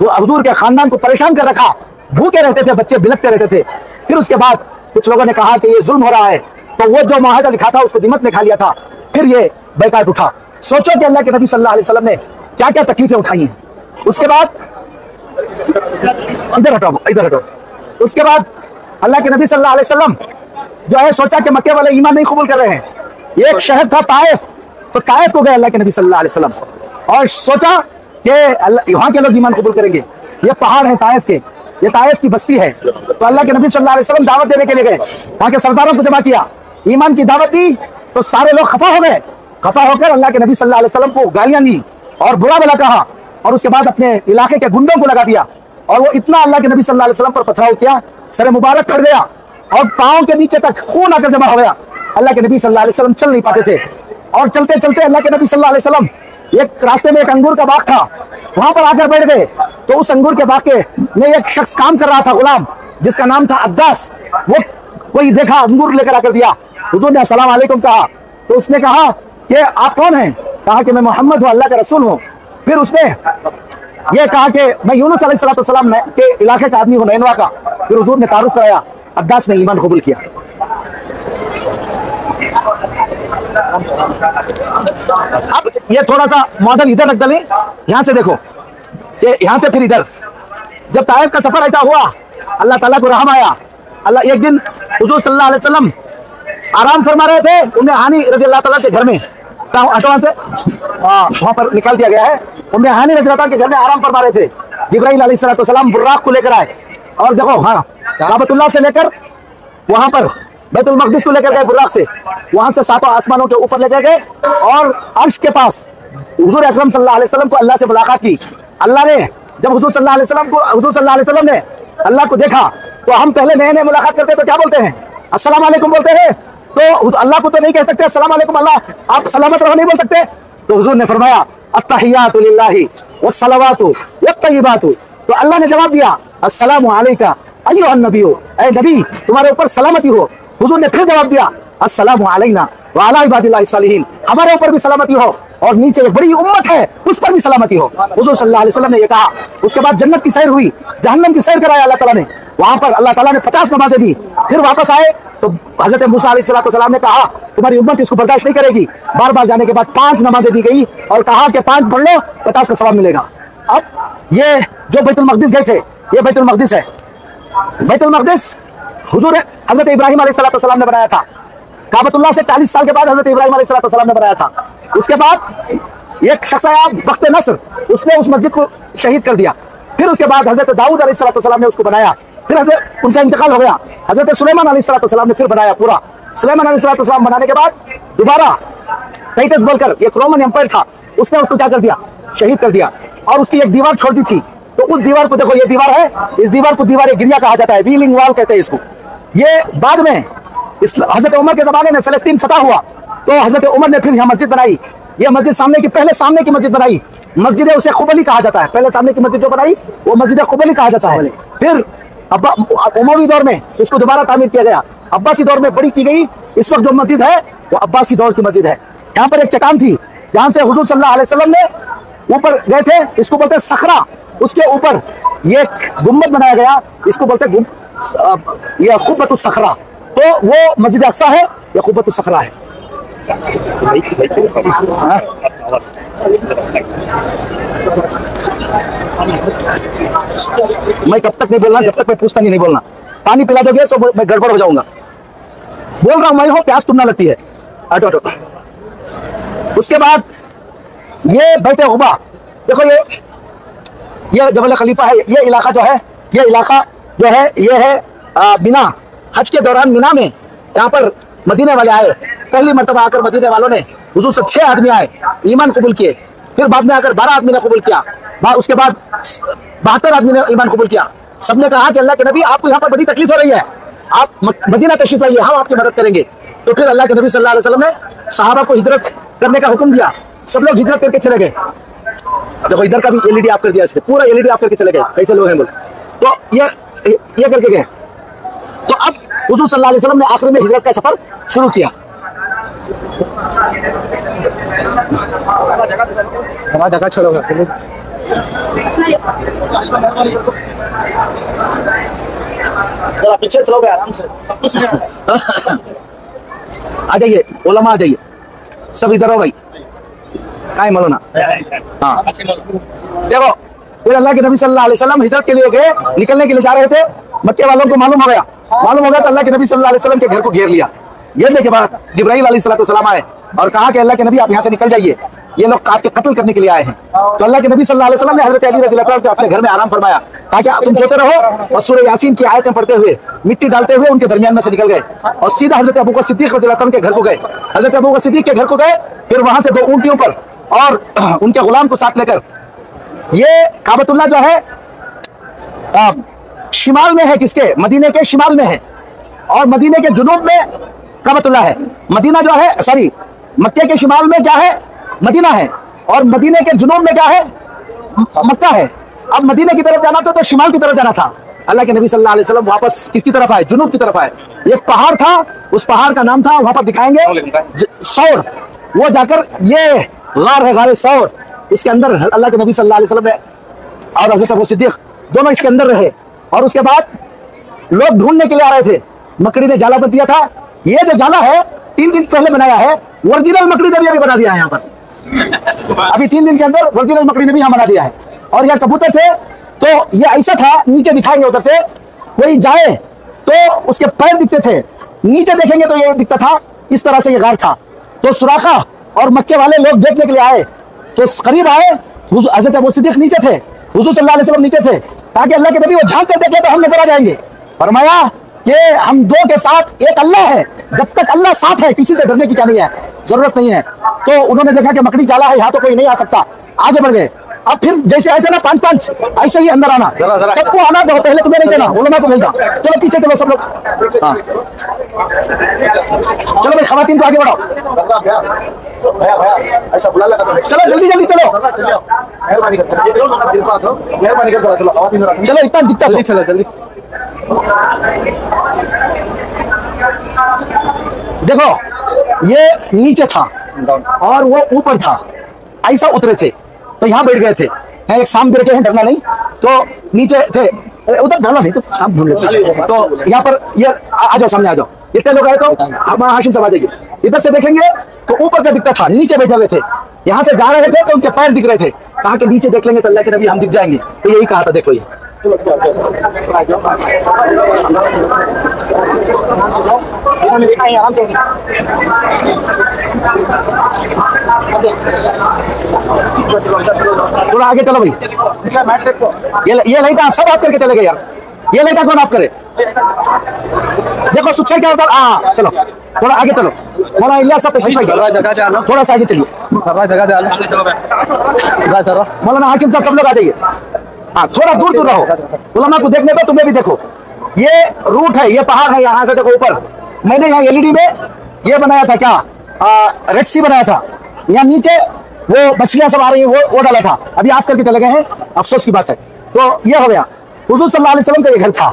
हुजूर के खानदान को परेशान कर रखा, भूखे रहते थे, बच्चे बिलखते रहते थे। फिर उसके बाद कुछ लोगों ने कहा कि ये जुल्म हो रहा है, तो वो जो माहिदा लिखा था उसको दिमक में खा लिया था। फिर ये बैकाट उठा। सोचो कि अल्लाह के नबी सल्लल्लाहु अलैहि वसल्लम ने क्या क्या तकलीफें उठाई हैं। उसके बाद इधर हटो। उसके बाद अल्लाह के नबी सल्लल्लाहु अलैहि वसल्लम जो है सोचा कि मक्के वाले ईमान नहीं कबूल कर रहे हैं। एक शहर था ताइफ, तो ताइफ को गए अल्लाह के नबी सल्लल्लाहु अलैहि वसल्लम और सोचा कि वहां के लोग ईमान कबूल करेंगे। ये पहाड़ है ताइफ के, ये ताइफ की बस्ती है। तो अल्लाह के नबी सल्लल्लाहु अलैहि वसल्लम दावत देने के लिए गए, वहां के सरदारों को जमा किया, ईमान की दावत दी। तो सारे लोग खफा हो गए। खफा होकर अल्लाह के नबी सल्लल्लाहु अलैहि वसल्लम को गालियां दी और बुरा भला कहा, और उसके बाद अपने इलाके के गुंडों को लगा दिया। और वो इतना अल्लाह के नबी सल्लल्लाहु अलैहि वसल्लम पर पथराव किया, सर मुबारक फट गया। और पाँव के नीचे तक खून आकर जमा हो गया। अल्लाह के नबी सल्लल्लाहु अलैहि वसल्लम चल नहीं पाते थे और चलते चलते अल्लाह के नबी सल्लल्लाहु अलैहि वसल्लम एक रास्ते में एक अंगूर का बाग था, वहां पर आकर बैठ गए। तो उस अंगूर के बाग में एक शख्स काम कर रहा था, गुलाम, जिसका नाम था अद्दास। वो कोई देखा, अंगूर लेकर आकर दिया। हुजूर ने अस्सलाम वालेकुम कहा तो उसने कहा कि आप कौन हैं? कहा कि मैं मोहम्मद हूँ, अल्लाह का रसूल हूँ। फिर उसने ये कहा कि मैं यूनुस अलैहिस्सलाम के इलाके का आदमी हूँ, नैनवा का। फिर हुजूर ने तारुफ कराया, अद्दास ने ईमान कबूल किया। अब ये थोड़ा सा मॉडल इधर रख डालें, यहां से देखो कि यहां से फिर इधर। जब ताइफ का सफर ऐसा हुआ, अल्लाह ताला को रहम आया। अल्लाह एक दिन हुजूर सल्लल्लाहु अलैहि वसल्लम आराम फरमा रहे थे, उन्हें हानी रजी अल्लाह ताला के घर में ऑटोवान से वहां पर निकाल दिया गया है। उन्हें हानी रजी अल्लाह के घर में आराम फरमा रहे थे। जिब्राइल अलैहिस्सलाम बुर्राक को लेकर आए और देखो, हाँ, काबतुल्लाह से लेकर वहां पर बैतुल मक़दिस को लेकर गए, बुर्राक से वहां से सातों आसमानों के ऊपर लेकर गए और अर्श के पास हुजूर अकरम सल्लल्लाहु अलैहि वसल्लम को अल्लाह से मुलाकात की। अल्लाह ने जब हुजूर सल्लल्लाहु अलैहि वसल्लम ने अल्लाह को देखा, तो हम पहले नए नए मुलाकात करते हैं तो क्या बोलते हैं? अस्सलाम वालेकुम बोलते हैं। तो अल्लाह को तो नहीं कह सकते अस्सलाम वालेकुम अल्लाह, आप सलामत रहो नहीं बोल सकते। तो हुजूर ने फरमाया अत्तहियातु लिल्लाहि वस्सलावातु वत्तय्यिबातु। तो अल्लाह ने जवाब दिया अस्सलामु अलैका अय्युहन नबिय्यु, ऐ नबी तुम्हारे ऊपर सलामती हो। हुजूर ने फिर जवाब दिया अस्सलामु अलैना व अला इबादिल्लाहि सालिहीन, हमारे ऊपर भी सलामती हो और नीचे एक बड़ी उम्मत है उस पर भी सलामती हो। हुजूर सल्लल्लाहु अलैहि वसल्लम ने ये कहा। उसके बाद जन्नत की सैर हुई, जहन्नम की सैर कराया अल्लाह ताला ने। वहां पर अल्लाह ताला ने 50 नमाजें दी। फिर वापस आए तो हजरत मूसा अलैहिस्सलाम ने कहा तुम्हारी उम्मत इसको बर्दाश्त नहीं करेगी। बार बार जाने के बाद 5 नमाजें दी गई और कहा कि 5 पढ़ लो 50 का सवाब मिलेगा। अब ये जो बैतुल मक़दिस गए थे, ये बैतुल मक़दिस है। बैतुल मक़दिस हुजूर हजरत इब्राहिम अलैहिस्सलाम ने बनाया था। काबतुल्लाह से 40 साल के बाद हजरत इब्राहिम अलैहिस्सलाम ने बनाया था। उसके बाद एक शख्स आया वक्त नस्र, उसने उस मस्जिद को शहीद कर दिया। फिर उसके बाद हजरत दाऊद अलैहिस्सलाम ने उसको बनाया। फिर हजरत उनका इंतकाल हो गया, हजरत सुलेमान अलैहिस्सलाम ने फिर बनाया पूरा। सुलेमान अलैहिस्सलाम बनाने के बाद दोबारा टाइटस बोलकर एक रोमन एम्पायर था, उसने उसको क्या कर दिया? शहीद कर दिया और उसकी एक दीवार छोड़ दी थी। तो उस दीवार को देखो, ये दीवार है, इस दीवार को दीवार गिरिया कहा जाता है, व्हीलिंग वॉल कहते हैं इसको। ये बाद में इस हजरत उमर के जमाने में फिलिस्तीन फतह हुआ तो हजरत उमर ने फिर यहाँ मस्जिद बनाई। ये मस्जिद पहले सामने की मस्जिद बनाई, मस्जिद उसे खुबली कहा जाता है। पहले सामने की मस्जिद जो बनाई वो मस्जिद खुबली कहा जाता है। फिर उमवी दौर में इसको दोबारा तामीर किया गया, अब्बासी दौर में बड़ी की गई। इस वक्त जो मस्जिद है वो अब्बासी दौर की मस्जिद है। यहाँ पर एक चट्टान थी जहाँ से हुजूर सल्लल्लाहु अलैहि वसल्लम ने ऊपर गए थे, इसको बोलते हैं सखरा। उसके ऊपर ये गुम्बद बनाया गया, इसको बोलते हैं ये खुब्बतुस सखरा। तो वो मस्जिद अक्सा है, या खुब्बतुस सखरा है। मैं कब तक नहीं बोलना जब तक मैं पूछता नहीं बोलना। पानी पिला दोगे तो मैं गड़बड़ हो जाऊंगा। बोल रहा हूं मैं, हो प्यास तुम ना लगती है। हटो हटो। उसके बाद ये बैत गुबा, देखो ये जबल खलीफा है। ये इलाका जो है, ये है बिना हज के दौरान मिना में, यहाँ पर मदीने वाले आए। पहली मरतबा आकर मदीने वालों ने हुजूर से 6 आदमी आए, ईमान कबूल किए। फिर बाद में आकर 12 आदमी ने कबूल किया। उसके बाद 72 आदमी ने ईमान कबूल किया। सबने कहा कि अल्लाह के नबी आपको यहाँ पर बड़ी तकलीफ हो रही है, आप मदीना तशरीफ लाइए, हम आपकी मदद करेंगे। तो फिर अल्लाह के नबी सल्लल्लाहु अलैहि वसल्लम ने सहाबा को हिजरत करने का हुक्म दिया। सब लोग हिजरत करके चले गए। देखो इधर का भी एलईडी ऑफ कर दिया, इसने पूरा एलईडी ऑफ करके चले गए। कैसे लोग हैं बोल। तो ये करके गए। तो अब हुजूर सल्लल्लाहु अलैहि वसल्लम ने आखिर में हिजरत का सफर शुरू किया। जगह छोड़ोगे पीछे चलोगे आराम से, सब कुछ आ जाइए, ओलमा आ जाइए, सब इधर हो भाई। काय मौलाना, हाँ देखो। फिर अल्लाह के नबी सल्लल्लाहु अलैहि वसल्लम हिजरत के लिए गए, निकलने के लिए जा रहे थे। मक्के वालों को मालूम हो गया तो अल्लाह के नबी सल्लल्लाहु अलैहि वसल्लम के घर को घेर लिया। घेरने के बाद जिब्राइल अलैहिस्सलाम आए और कहा कि अल्लाह के नबी आप यहाँ से निकल जाइए, ये लोग आपके कत्ल करने के लिए आए हैं। तो अल्लाह के नबी सल्लल्लाहु अलैहि वसल्लम ने हजरत अली रज़ी अल्लाह अन्हु को अपने घर में आराम फरमाया, कहा कि तुम सोते रहो। और सूरह यासीन की आयतें पढ़ते हुए, मिट्टी डालते हुए उनके दरमियान में से निकल गए और सीधा हजरत अबू बकर सिद्दीक रज़ी अल्लाह अन्हु के घर को गए। हजरत अबू बकर सिद्दीक के घर को गए, फिर वहां से 2 ऊंटियों पर और उनके गुलाम को साथ लेकर, ये काबतुल्लाह जो है शिमाल में है, किसके? मदीने के शिमाल में है। और मदीने के जुनूब में काबतुल्लाह है। मदीना जो है, सॉरी, मक्के के शिमाल में क्या है? मदीना है। और मदीने के जुनूब में क्या है? मक्का है। अब मदीने की तरफ जाना था तो शिमाल की तरफ जाना था। अल्लाह के नबी सल्लल्लाहु अलैहि वसल्लम वापस किसकी तरफ आए? जुनूब की तरफ आए। एक पहाड़ था, उस पहाड़ का नाम था, वहां पर दिखाएंगे, सौर। वो जाकर, ये गार है, गार सौर, इसके अंदर अल्लाह के नबी सल्लल्लाहु अलैहि वसल्लम और हज़रत अबू सिद्दीक दोनों इसके अंदर रहे। और उसके बाद लोग ढूंढने के लिए आ रहे थे। मकड़ी ने जाला बना दिया था। ये जो जाला है 3 दिन पहले बनाया है, ओरिजिनल मकड़ी ने भी अभी बना दिया है यहाँ पर। अभी 3 दिन के अंदर ओरिजिनल मकड़ी ने भी यहाँ बना दिया है। और यहाँ कबूतर थे, तो ये ऐसा था, नीचे दिखाएंगे उधर से, कोई जाए तो उसके पैर दिखते थे, नीचे देखेंगे तो ये दिखता था। इस तरह से ये गार था। तो सुराखा और मक्के वाले लोग देखने के लिए आए, तो करीब आए। हज़रत अबू सिद्दीक नीचे थे, हुज़ूर सल्लल्लाहु अलैहि वसल्लम नीचे थे, ताकि अल्लाह के नबी वो झांक कर देखे तो हम नजर आ जाएंगे। फरमाया कि हम दो के साथ एक अल्लाह है, जब तक अल्लाह साथ है किसी से डरने की क्या नहीं है, जरूरत नहीं है। तो उन्होंने देखा कि मकड़ी जाला है, यहाँ तो कोई नहीं आ सकता, आगे बढ़ गए। अब फिर जैसे आए थे ना 5-5, ऐसे ही अंदर आना, सबको आना दो, पहले तुम्हें नहीं देना, उलमा को मिलता। चलो पीछे चलो सब लोग, हाँ चलो भाई, खवातीन को आगे बढ़ाओ। भैया भैया ऐसा बुला लेता तो चलो जल्दी जल्दी चलो, मेहरबानी कर, मेहरबानी कर, चलो चलो इतना दिखता जल्दी चलो जल्दी। देखो ये नीचे था और वो ऊपर था, ऐसा उतरे थे तो यहाँ बैठ गए थे। हैं एक शाम बैठे हैं, डरना नहीं, तो नीचे थे, उधर डरना नहीं तो शाम ढूंढ लेते। तो यहाँ पर ये आ जाओ, सामने आ जाओ, इतने लोग आए तो हम हाशिम साहब आ जाएंगे। इधर से देखेंगे तो ऊपर का दिखता था, नीचे बैठे हुए थे। यहाँ से जा रहे थे तो उनके पैर दिख रहे थे, कहा कि नीचे देख लेंगे तो अल्लाह के नबी हम दिख जाएंगे। तो यही कहा था, देखो ये थोड़ा आगे चलो भाई। ये लाइट सब ऑफ करके चले गए यार, ये लाइट कौन ऑफ करे? देखो सुखा क्या होता है। चलो थोड़ा आगे चलो, मौलाना इलियास साहब तशरीफ लाइए, थोड़ा सा आगे चलिए। मौलाना हाकिम साहब सब लोग आ जाइए। हाँ थोड़ा दूर दूर रहो, उलमा को देखने दो, तुम्हें भी देखो। ये रूट है, ये पहाड़ है, यहाँ से देखो ऊपर। मैंने यहाँ एलईडी में ये बनाया था, क्या रेड सी बनाया था। यहाँ नीचे वो मछलियां सब आ रही है, वो डाला था, अभी ऑफ करके चले गए हैं, अफसोस की बात है। तो ये हो गया, हुजूर सल्लल्लाहु अलैहि वसल्लम का ये घर था।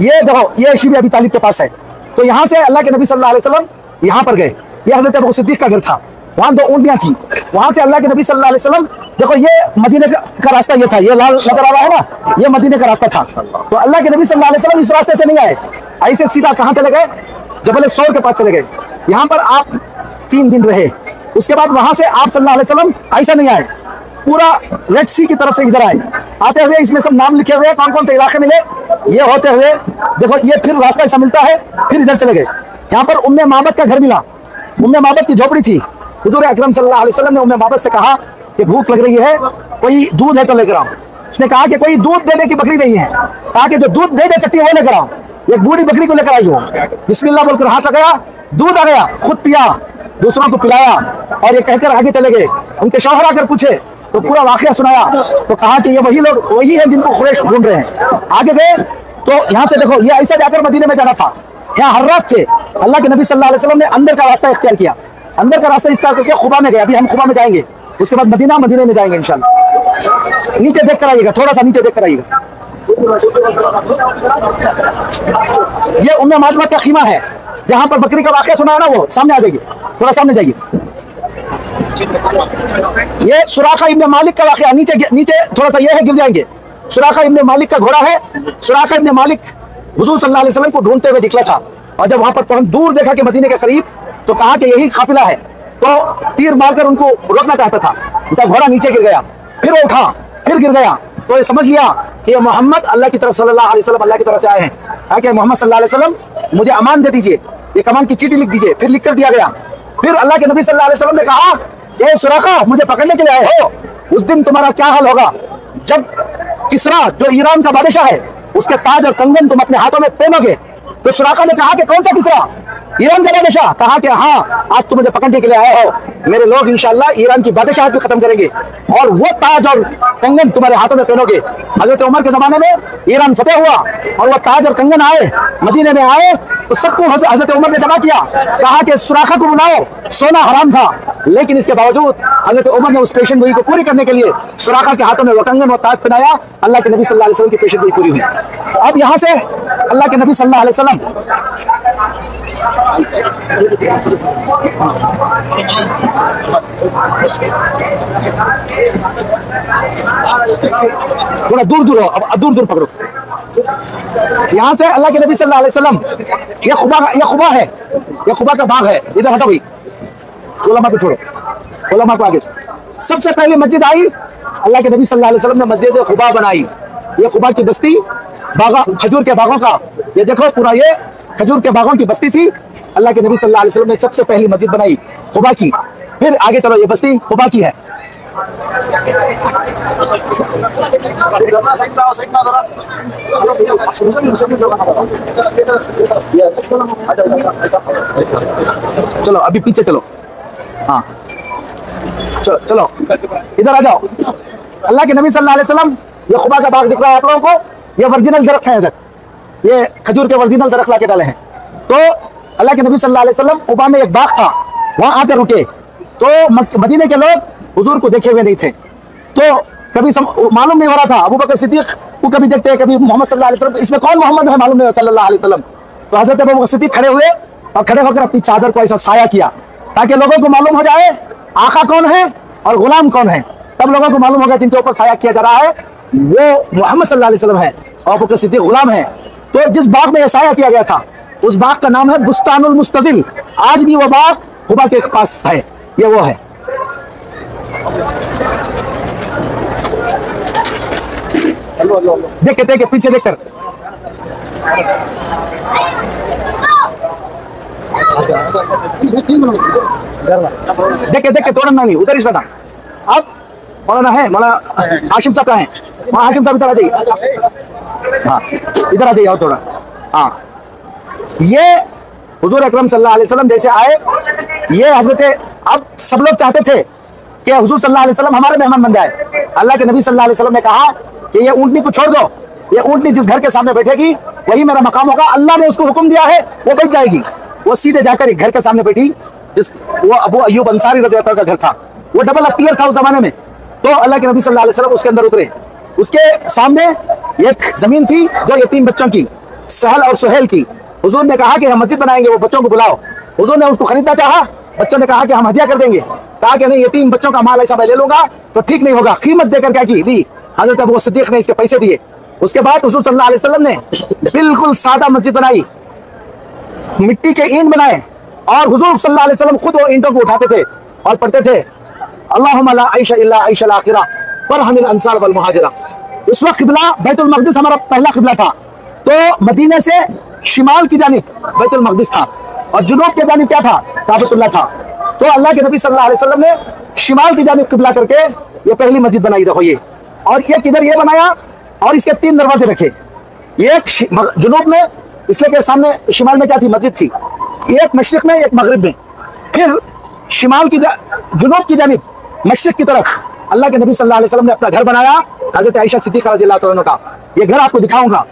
ये देखो ये शिबी अबी तालिब के पास है। तो यहाँ से अल्लाह के नबी सल्लल्लाहु अलैहि वसल्लम यहाँ पर गए। ये हजरत अबू सिद्दीक का घर था, वहाँ 2 ऊँटियाँ थी। वहाँ से अल्लाह के नबी सल्लल्लाहु अलैहि वसल्लम, देखो ये मदीने का रास्ता ये था, ये लाल नजर आ रहा है ना, ये मदीने का रास्ता था। तो अल्लाह के नबी सल्लल्लाहु अलैहि वसल्लम इस रास्ते से नहीं आए, ऐसे सीधा कहाँ चले गए? जबल सौर के पास चले गए। यहाँ पर आप 3 दिन रहे। उसके बाद वहां से आप सल्लल्लाहु अलैहि वसल्लम ऐसा नहीं आए, पूरा रेड सी की तरफ से इधर आए। आते हुए इसमें सब नाम लिखे हुए, कौन कौन से इलाके मिले, ये होते हुए देखो ये फिर रास्ता ऐसा मिलता है, फिर इधर चले गए। यहाँ पर उम्मे माबद का घर मिला, उम्मे माबद की झोपड़ी थी। हुजूर अकरम सल्लल्लाहु अलैहि वसल्लम ने उम्मे माबद से कहा कि भूख लग रही है, कोई दूध है तो लेकर आओ। उसने कहा कि कोई दूध देने की बकरी नहीं है, कहा कि जो दूध दे सकती है वो लेकर आओ। एक बूढ़ी बकरी को लेकर आई हो, बिस्मिल्लाह बोलकर हाथ लगाया, दूध आ गया, खुद पिया, दूसरों को पिलाया, और ये कहकर आगे चले गए। उनके शौहर आकर पूछे तो पूरा वाकया सुनाया, तो कहा कि ये वही लोग वही हैं जिनको कुरैश ढूंढ रहे हैं। आगे गए तो यहाँ से देखो ये ऐसा जाकर मदीने में जाना था। यहाँ हर रात थे, अल्लाह के नबी सल्लल्लाहु अलैहि वसल्लम ने अंदर का रास्ता इख्तियार किया, अंदर का रास्ता इख्तियार करके खुबा में गए। अभी हम खुबा में जाएंगे, उसके बाद मदीना, मदीने में जाएंगे इंशाल्लाह। नीचे देख कर आइएगा, थोड़ा सा नीचे देख कर आइएगा। ये उम्मे मातमा का खीमा है, जहां पर बकरी का वाकया सुना है ना, वो सामने आ जाइए, थोड़ा सामने जाइए। ये सुराखा इब्ने मालिक का वाकया, नीचे थोड़ा सा ये है, गिर जाएंगे। सुराखा इब्ने मालिक का घोड़ा है। सुराखा इब्ने मालिक हुजूर सल्लल्लाहु अलैहि वसल्लम को ढूंढते हुए निकला था, और जब वहां पर दूर देखा कि मदीने के करीब, तो कहा कि यही काफिला है, तो तीर मारकर उनको रोकना चाहता था। उनका घोड़ा नीचे गिर गया, फिर वो उठा, फिर गिर गया। तो ये समझ लिया कि ये मोहम्मद अल्लाह की तरफ सल्लल्लाहु अलैहि वसल्लम अल्लाह की तरफ से आए हैं। कहा कि मोहम्मद सल्लल्लाहु अलैहि वसल्लम मुझे अमान दे दीजिए, ये कमान की चीटी लिख दीजिए। फिर लिख कर दिया गया। फिर अल्लाह के नबी सल्लल्लाहु अलैहि वसल्लम ने कहा कि सुराखा मुझे पकड़ने के लिए आए हो, उस दिन तुम्हारा क्या हाल होगा जब किसरा जो ईरान का बादशाह है उसके ताज और कंगन तुम अपने हाथों में पहनोगे। तो सुराखा ने कहा कि कौन सा किसरा? ईरान का बादशाह। कहा कि हाँ, आज तुम मुझे पकड़ने के लिए आए हो, मेरे लोग इंशाअल्लाह ईरान की बादशाह भी खत्म करेंगे और वो ताज और कंगन तुम्हारे हाथों में पहनोगे। हजरत उमर के जमाने में ईरान फतेह हुआ और वो ताज और कंगन आए, मदीने में आए, तो सबको हजरत उमर ने जमा किया, कहा कि सुराखा को बुलाओ, सोना हराम था, लेकिन इसके बावजूद हजरत उमर ने उस पेशन गोई को पूरी करने के लिए सुराखा के हाथों में वकंगन और ताज पहनाया। अल्लाह के नबी सल्लल्लाहु अलैहि वसल्लम की पेशन गोई पूरी हुई। अब यहाँ से अल्लाह के नबी सल्लल्लाहु अलैहि वसल्लम थोड़ा दूर दूर हो, अब दूर दूर पकड़ो। यहाँ से अल्लाह के नबी सल्लल्लाहु अलैहि वसल्लम, ये खुबा है, ये खुबा का बाग है, इधर हटो भाई, उलमा को छोड़ो, उलमा को आगे। सबसे पहले मस्जिद आई, अल्लाह के नबी सल्लल्लाहु अलैहि वसल्लम ने मस्जिद खुबा बनाई। ये खुबा की बस्ती बागा, खजूर के बागों का, ये देखो पूरा ये खजूर के बागों की बस्ती थी। अल्लाह के नबी सल्लल्लाहु अलैहि वसल्लम ने सबसे पहली मस्जिद बनाई खुबा की। फिर आगे चलो, ये बस्ती खुबा की है। चलो अभी पीछे चलो, हाँ चलो चलो इधर आ जाओ। अल्लाह के नबी सल्लल्लाहु अलैहि वसल्लम, ये खुबा का बाग दिख रहा है आप लोगों को, ये ओरिजिनल दरख्त है, इधर ये खजूर के ओरिजिनल दरख्त लाके डाले हैं। तो अल्लाह के नबी सल्लल्लाहु अलैहि वसल्लम खुबा में एक बाग था, वहां आकर रुके। तो मदीने के लोग हुजूर को देखे हुए नहीं थे, तो कभी मालूम नहीं हो रहा था। अबू बकर सिद्दीक को कभी देखते हैं, कभी मोहम्मद सल्लल्लाहु अलैहि वसल्लम, इसमें कौन मोहम्मद है मालूम नहीं हो सल्लल्लाहु अलैहि वसल्लम। तो हजरत अबू बकर सिद्दीक खड़े हुए और खड़े होकर अपनी चादर को ऐसा साया किया, ताकि लोगों को मालूम हो जाए आका कौन है और गुलाम कौन है। तब लोगों को मालूम होगा जिनके ऊपर साया किया जा रहा है वो मोहम्मद सल्लल्लाहु अलैहि वसल्लम है और अबू बकर सिद्दीक गुलाम है। तो जिस बाग में यह साया किया गया था, उस बाग का नाम है बुस्तानुल मुस्तजिल। आज भी वो बाग खुबा के पास है, ये वो है। देख के पीछे देखकर, देख के तोड़ना नहीं, उधर ही सटा। अब मौलाना है, मौलाना हाशिम साहब का है, वहाँ हाशिम साहब इधर आ जाइए, हाँ इधर आ जाइए और थोड़ा। हाँ, ये हुजूर अकरम सल्लल्लाहु अलैहि वसल्लम जैसे आए, ये हजरत, अब सब लोग चाहते थे कि हुजूर सल्लल्लाहु अलैहि वसल्लम हमारे मेहमान बन जाए। अल्लाह के नबी सल्लल्लाहु अलैहि वसल्लम ने कहा कि ये ऊंटनी को छोड़ दो, ये ऊंटनी जिस घर के सामने बैठेगी वही मेरा मकाम होगा। अल्लाह ने उसको हुक्म दिया है, वो बैठ जाएगी। वो सीधे जाकर एक घर के सामने बैठी, जिस वो अबू अय्यूब अंसारी रज़ी अल्लाह का घर था, वो डबल अफ्तियर था उस जमाने में। तो अल्लाह के नबी सल्लल्लाहु अलैहि वसल्लम उसके अंदर उतरे। उसके सामने एक जमीन थी दो यतीम बच्चों की, सहल और सुहेल की। हुजूर ने कहा कि हम मस्जिद बनाएंगे, वो बच्चों को बुलाओ। हुजूर ने उसको खरीदना चाहा, बच्चों ने कहा कि हम हदिया कर देंगे। कहा कि नहीं, यतीम बच्चों का माल ऐसा मैं ले लूंगा तो ठीक नहीं होगा। कीमत देकर क्या की ली, हजरत अबू सिद्दीक ने इसके पैसे दिए। उसके बाद हुजूर सल्लल्लाहु अलैहि वसल्लम ने बिल्कुल सादा मस्जिद बनाई, मिट्टी के ईंट बनाए, और हुजूर सल्लल्लाहु अलैहि वसल्लम खुद वो ईंटों को उठाते थे और पढ़ते थे अल्लाहुम्मा ला आइशा इल्ला आइशल आखिरा फरहमिल अंसार वल मुहाजिरा। उस वक्त किबला बैतुल मक़दिस हमारा पहला किबला था। तो मदीने से शिमाल की जानिब बैतुल मक़दिस था और जुनूब की जानिब क्या था, काबतुल्लाह था। तो अल्लाह के नबी सल्लल्लाहु अलैहि वसल्लम ने शिमाल की जानिब किबला करके ये पहली मस्जिद बनाई। देखो ये, और ये किधर ये बनाया, और इसके 3 दरवाजे रखे, एक जुनूब में, इसलिए के सामने शिमाल में क्या थी, मस्जिद थी, एक मशरिक में एक मगरिब में। फिर शिमाल की जुनूब की जानिब मशरिक की तरफ अल्लाह के नबी सल्लल्लाहु अलैहि वसल्लम ने अपना घर बनाया, हजरत आयशा सिद्दीक़ा रज़ियल्लाहु अन्हा का। ये घर आपको दिखाऊंगा,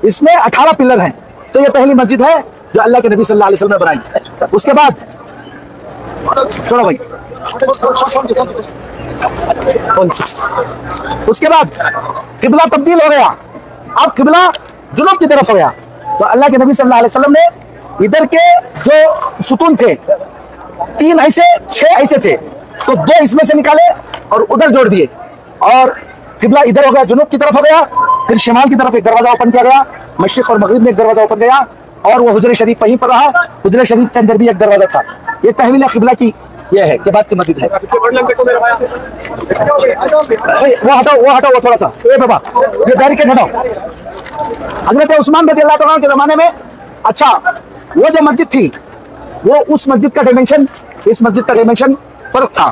इसमें 18 पिलर हैं। तो ये पहली मस्जिद है जो अल्लाह के नबी सल्लल्लाहु अलैहि वसल्लम ने बनाई। उसके बाद छोड़ो भाई, उसके बाद किबला तब्दील हो गया, अब किबला जुनूब की तरफ हो गया। तो अल्लाह के नबी सल्लल्लाहु अलैहि वसल्लम ने इधर के जो सुतून थे, 3 ऐसे 6 ऐसे थे, तो 2 इसमें से निकाले और उधर जोड़ दिए, और किबला इधर हो गया, जुनूब की तरफ हो गया। फिर शिमाल की तरफ एक दरवाजा ओपन किया गया, मशरिक और मगरिब में एक दरवाजा ओपन गया, और वो हुजरे शरीफ वहीं पर रहा। हुजरे शरीफ के अंदर भी एक दरवाजा था। ये तहवील किबला की ये है के बाद की मस्जिद है। वो हटाओ वो थोड़ा सा, ए बाबा ये बैरिकेड हटाओ। हजरत उस्मान रज़ी अल्लाह के जमाने में, अच्छा वो जो मस्जिद थी, वो उस मस्जिद का डायमेंशन इस मस्जिद का डायमेंशन फर्क था।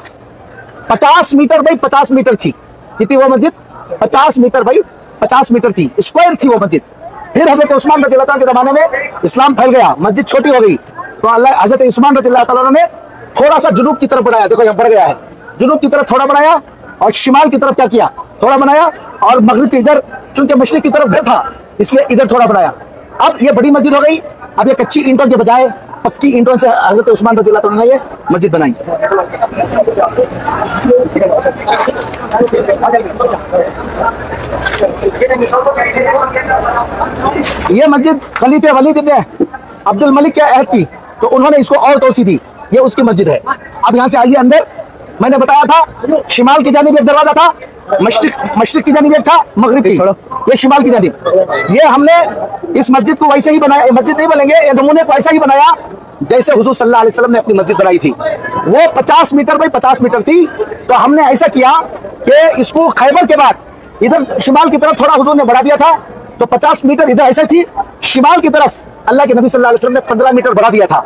50 मीटर बाई 50 मीटर थी। कितनी वो मस्जिद, 50 मीटर बाई 50 मीटर थी, स्क्वायर थी वो मस्जिद। फिर हजरत उस्मान रज़ी अल्लाह के जमाने में इस्लाम फैल गया, मस्जिद छोटी हो गई, तो अल्लाह हजरत उस्मान रज़ी अल्लाह ने थोड़ा सा जुनूब की तरफ बढ़ाया। देखो यहाँ बढ़ गया है, जुनूब की तरफ थोड़ा बढ़ाया, और शिमाल की तरफ क्या किया, थोड़ा बनाया, और मगरिब के इधर, चूंकि मशरिक की तरफ घर था इसलिए इधर थोड़ा बनाया। अब ये बड़ी मस्जिद हो गई। अब ये कच्ची ईंटों के बजाय पक्की ईंटों से हजरत उस्मान रज़ियल्लाहु अन्हु ने ये मस्जिद बनाई। ये मस्जिद खलीफे वलीद इब्न अब्दुल मलिक के अहद की, तो उन्होंने इसको और तोसी दी। ये उसकी मस्जिद है। अब यहाँ से आइए अंदर। मैंने बताया था शिमाल की जानिब एक दरवाजा था, मशरिक की जानिब एक था, मगरिब की, ये शिमाल की जानिब। ये हमने इस मस्जिद को वैसे ही बनाया, मस्जिद नहीं बनेंगे, ये नमूने को ऐसा ही बनाया जैसे हुजूर सल्लल्लाहु अलैहि वसल्लम ने अपनी मस्जिद बनाई थी। वो 50 मीटर बाई 50 मीटर थी। तो हमने ऐसा किया कि इसको खैबर के बाद इधर शिमाल की तरफ थोड़ा हुजूर ने बढ़ा दिया था, तो 50 मीटर इधर ऐसे थी, शिमाल की तरफ अल्लाह के नबी सल्लल्लाहु अलैहि वसल्लम ने 15 मीटर बढ़ा दिया था,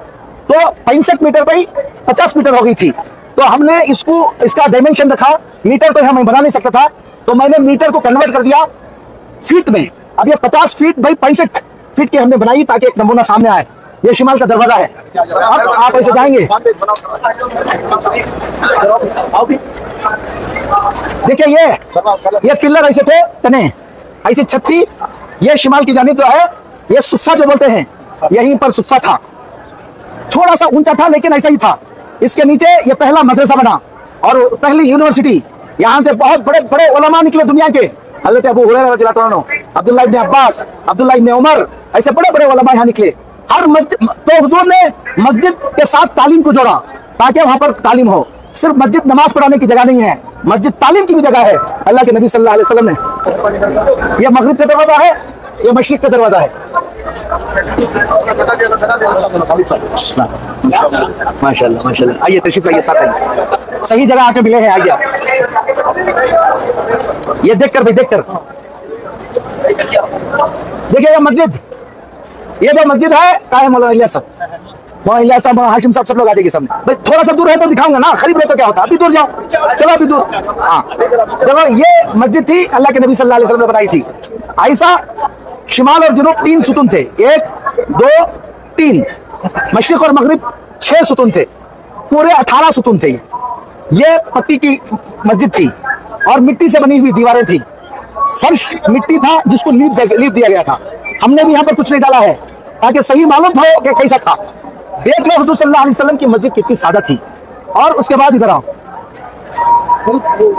तो 65 मीटर बाई 50 मीटर हो गई थी। तो हमने इसका डायमेंशन रखा, मीटर तो हमें बना नहीं सकता था, तो मैंने मीटर को कन्वर्ट कर दिया फीट में। अब ये 50 फीट बाई 65 फीट की हमने बनाई ताकि एक नमूना सामने आए। ये शिमाल का दरवाजा है। अब आप ऐसे जाएंगे, देखिए ये पिलर ऐसे थे, तने ऐसी छत थी। ये शिमाल की जानिब जो है ये सुफ़ा जो बोलते हैं, यहीं पर सुफ़ा था, थोड़ा सा ऊंचा था लेकिन ऐसा ही था। इसके नीचे ये पहला मदरसा बना और पहली यूनिवर्सिटी। यहाँ से बहुत बड़े बड़े उलमा निकले दुनिया के, हज़रत अबू हुरैरा रज़ियल्लाहु अन्हु, अब्दुल्लाह इब्न अब्बास, अब्दुल्लाह इब्न उमर, ऐसे बड़े बड़े उलमा यहाँ निकले। हर मस्जिद, तो हुजूर ने मस्जिद के साथ तालीम को जोड़ा ताकि वहां पर तालीम हो। सिर्फ मस्जिद नमाज पढ़ाने की जगह नहीं है, मस्जिद तालीम की भी जगह है। अल्लाह के नबी सल्लल्लाहु अलैहि वसल्लम ने, यह मगरिब का दरवाजा है, यह मशरिक का दरवाजा है। माशाल्लाह माशाल्लाह। आइए तशरीफ लाइए, साथ आइए, सही जगह आके मिले हैं। आइए आप, ये देखकर भाई, देखकर देखिए, ये मस्जिद, ये जो मस्जिद है काहे मौलाना इलियास साहब, हाशिम साहब, सब लोग आ जाएंगे सामने। भाई थोड़ा सा दूर है तो दिखाऊंगा ना, खरीद रहे तो क्या होता, अभी दूर जाओ, चलो अभी दूर। हाँ देखो, ये मस्जिद थी अल्लाह के नबी सल्लल्लाहु अलैहि वसल्लम ने बनाई थी। ऐसा शिमाल और जुनूब 3 सुतून थे, 1 2 3, मशरिक और मगरिब 6 सुतून थे, पूरे 18 सुतून थे। ये पत्ती की मस्जिद थी और मिट्टी से बनी हुई दीवारें थी, फर्श मिट्टी था जिसको लीप दिया गया था। हमने भी यहाँ पर कुछ नहीं डाला है ताकि सही मालूम हो कि कैसा था। देख लो हुजूर सल्लल्लाहु अलैहि वसल्लम की मस्जिद कितनी सादा थी। और उसके बाद इधर आओ,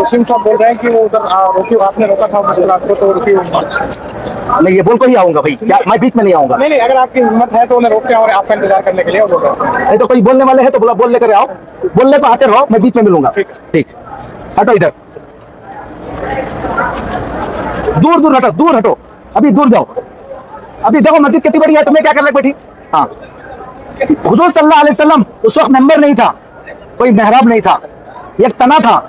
वसीम साहब बोल रहे हैं कि वो उधर रोकी, आपने रोका था मुश्किलात को, तो रुकी हुई। मैं ये बोल कर ही आऊंगा भाई, क्या मैं बीच में नहीं आऊंगा? नहीं, अगर आपकी हिम्मत है तो उन्हें रोकते हैं और आपका इंतजार करने के लिए बोल रहे हैं। नहीं तो कोई बोलने वाले हैं तो बोला बोल लेकर आओ, बोलने को आते रहो, मैं बीच में मिलूंगा। ठीक, हटो इधर, दूर दूर हटो, दूर हटो, अभी दूर जाओ। अभी देखो मस्जिद कितनी बड़ी है, तुम्हें क्या कर लग बैठी। हाँ, हुजूर सल्लल्लाहु अलैहि वसल्लम उस वक्त मेंबर नहीं था, कोई मेहराब नहीं था, एक तना था।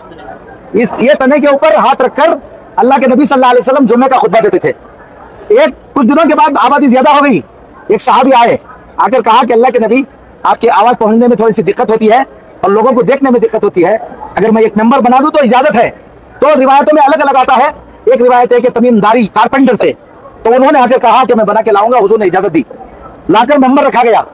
ये तने के ऊपर हाथ रखकर अल्लाह के नबी सल्लल्लाहु अलैहि वसल्लम जुम्मे का खुतबा देते थे। कुछ दिनों के बाद आबादी ज्यादा हो गई, एक सहाबी आए, आकर कहा कि अल्लाह के नबी, आपकी आवाज पहुंचने में थोड़ी सी दिक्कत होती है और लोगों को देखने में दिक्कत होती है, अगर मैं एक मेंबर बना दूं तो इजाजत है। तो रिवायतों में अलग अलग आता है। एक रिवायत है कि तमीमदारी कारपेंटर थे, तो उन्होंने आकर कहा कि मैं बना के लाऊंगा, हुजूर ने इजाजत दी, लाकर मेंबर रखा गया।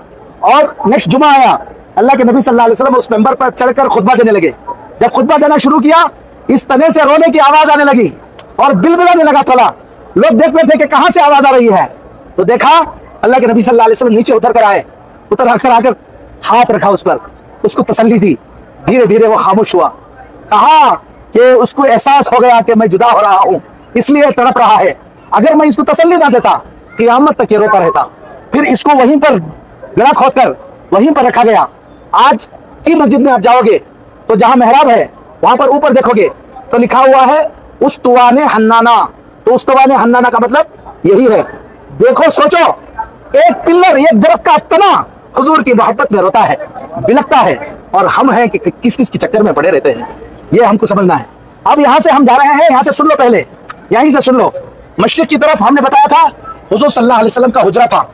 और नेक्स्ट जुमा आया, अल्लाह के नबी सल्लल्लाहु अलैहि वसल्लम उस मेंबर पर चढ़कर खुतबा देने लगे। जब खुतबा देना शुरू किया, इस तने से रोने की आवाज आने लगी और बिलबिलाने लगा थोड़ा। लोग देख रहे थे कि कहां से आवाज आ रही है, तो देखा अल्लाह के नबी सल्लल्लाहु अलैहि वसल्लम नीचे उतर कर आए, उतर आकर हाथ रखा उस पर, उसको तसल्ली दी। धीरे धीरे वो खामोश हुआ। कहा कि उसको एहसास हो गया कि मैं जुदा हो रहा हूं, इसलिए तड़प रहा है। अगर मैं इसको तसल्ली ना देता, क़यामत तक ये रोता रहता। फिर इसको वहीं पर गड़ा खोदकर वहीं पर रखा गया। आज की मस्जिद में आप जाओगे तो जहां मेहराब है वहां पर ऊपर देखोगे तो लिखा हुआ है उस्तवाने हन्नाना। तो उस्तवाने हन्नाना का मतलब यही है। देखो, सोचो, एक पिल्लर, एक दरख्त का तना हुजूर की मोहब्बत में रोता है, बिलकता है, और हम हैं कि किस किस के चक्कर में पड़े रहते हैं। ये हमको समझना है। अब यहाँ से हम जा रहे हैं, यहाँ से सुन लो, पहले यहीं से सुन लो। मशरिक की तरफ हमने बताया था हुजूर सल्लल्लाहु अलैहि वसल्लम का हुजरा था।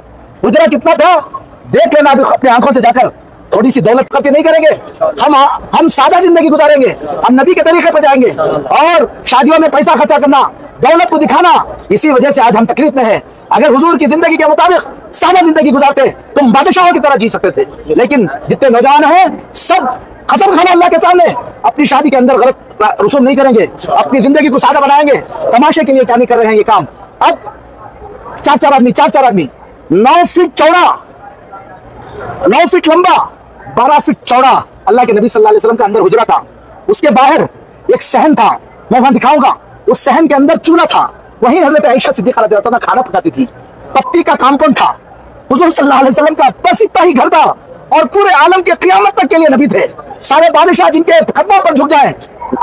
हुजरा कितना था देख लेना अभी अपनी आंखों से जाकर। थोड़ी सी दौलत खर्च नहीं करेंगे हम सादा जिंदगी गुजारेंगे, हम नबी के तरीके पर जाएंगे। और शादियों में पैसा खर्चा करना, दौलत को दिखाना, इसी वजह से आज हम तकलीफ में हैं। अगर हुजूर की जिंदगी के मुताबिक सादा जिंदगी गुजारते तुम बादशाहों की तरह जी सकते थे। लेकिन जितने नौजवान हैं सब कसम खाना अल्लाह के सामने, अपनी शादी के अंदर गलत रसूम नहीं करेंगे, अपनी जिंदगी को सादा बनाएंगे। तमाशे के लिए क्या नहीं कर रहे हैं ये काम। अब चार चार आदमी 9 फीट चौड़ा 9 फीट लंबा, 12 फीट चौड़ा अल्लाह के नबी सल्लल्लाहु अलैहि वसल्लम का अंदर हुजरा था। उसके बाहर एक सहन था, मैं वहां दिखाऊंगा। उस सहन के अंदर चूल्हा था, वहीं हजरत आयशा सिद्दीक़ा रज़ियल्लाहु अन्हा खाना पकाती थी। पत्ती का कंपाउंड था हुजूर सल्लल्लाहु अलैहि वसल्लम का, बस इतना ही घर था और पूरे आलम के क़यामत तक के लिए नबी थे। सारे बादशाह जिनके कदमों पर झुक जाए,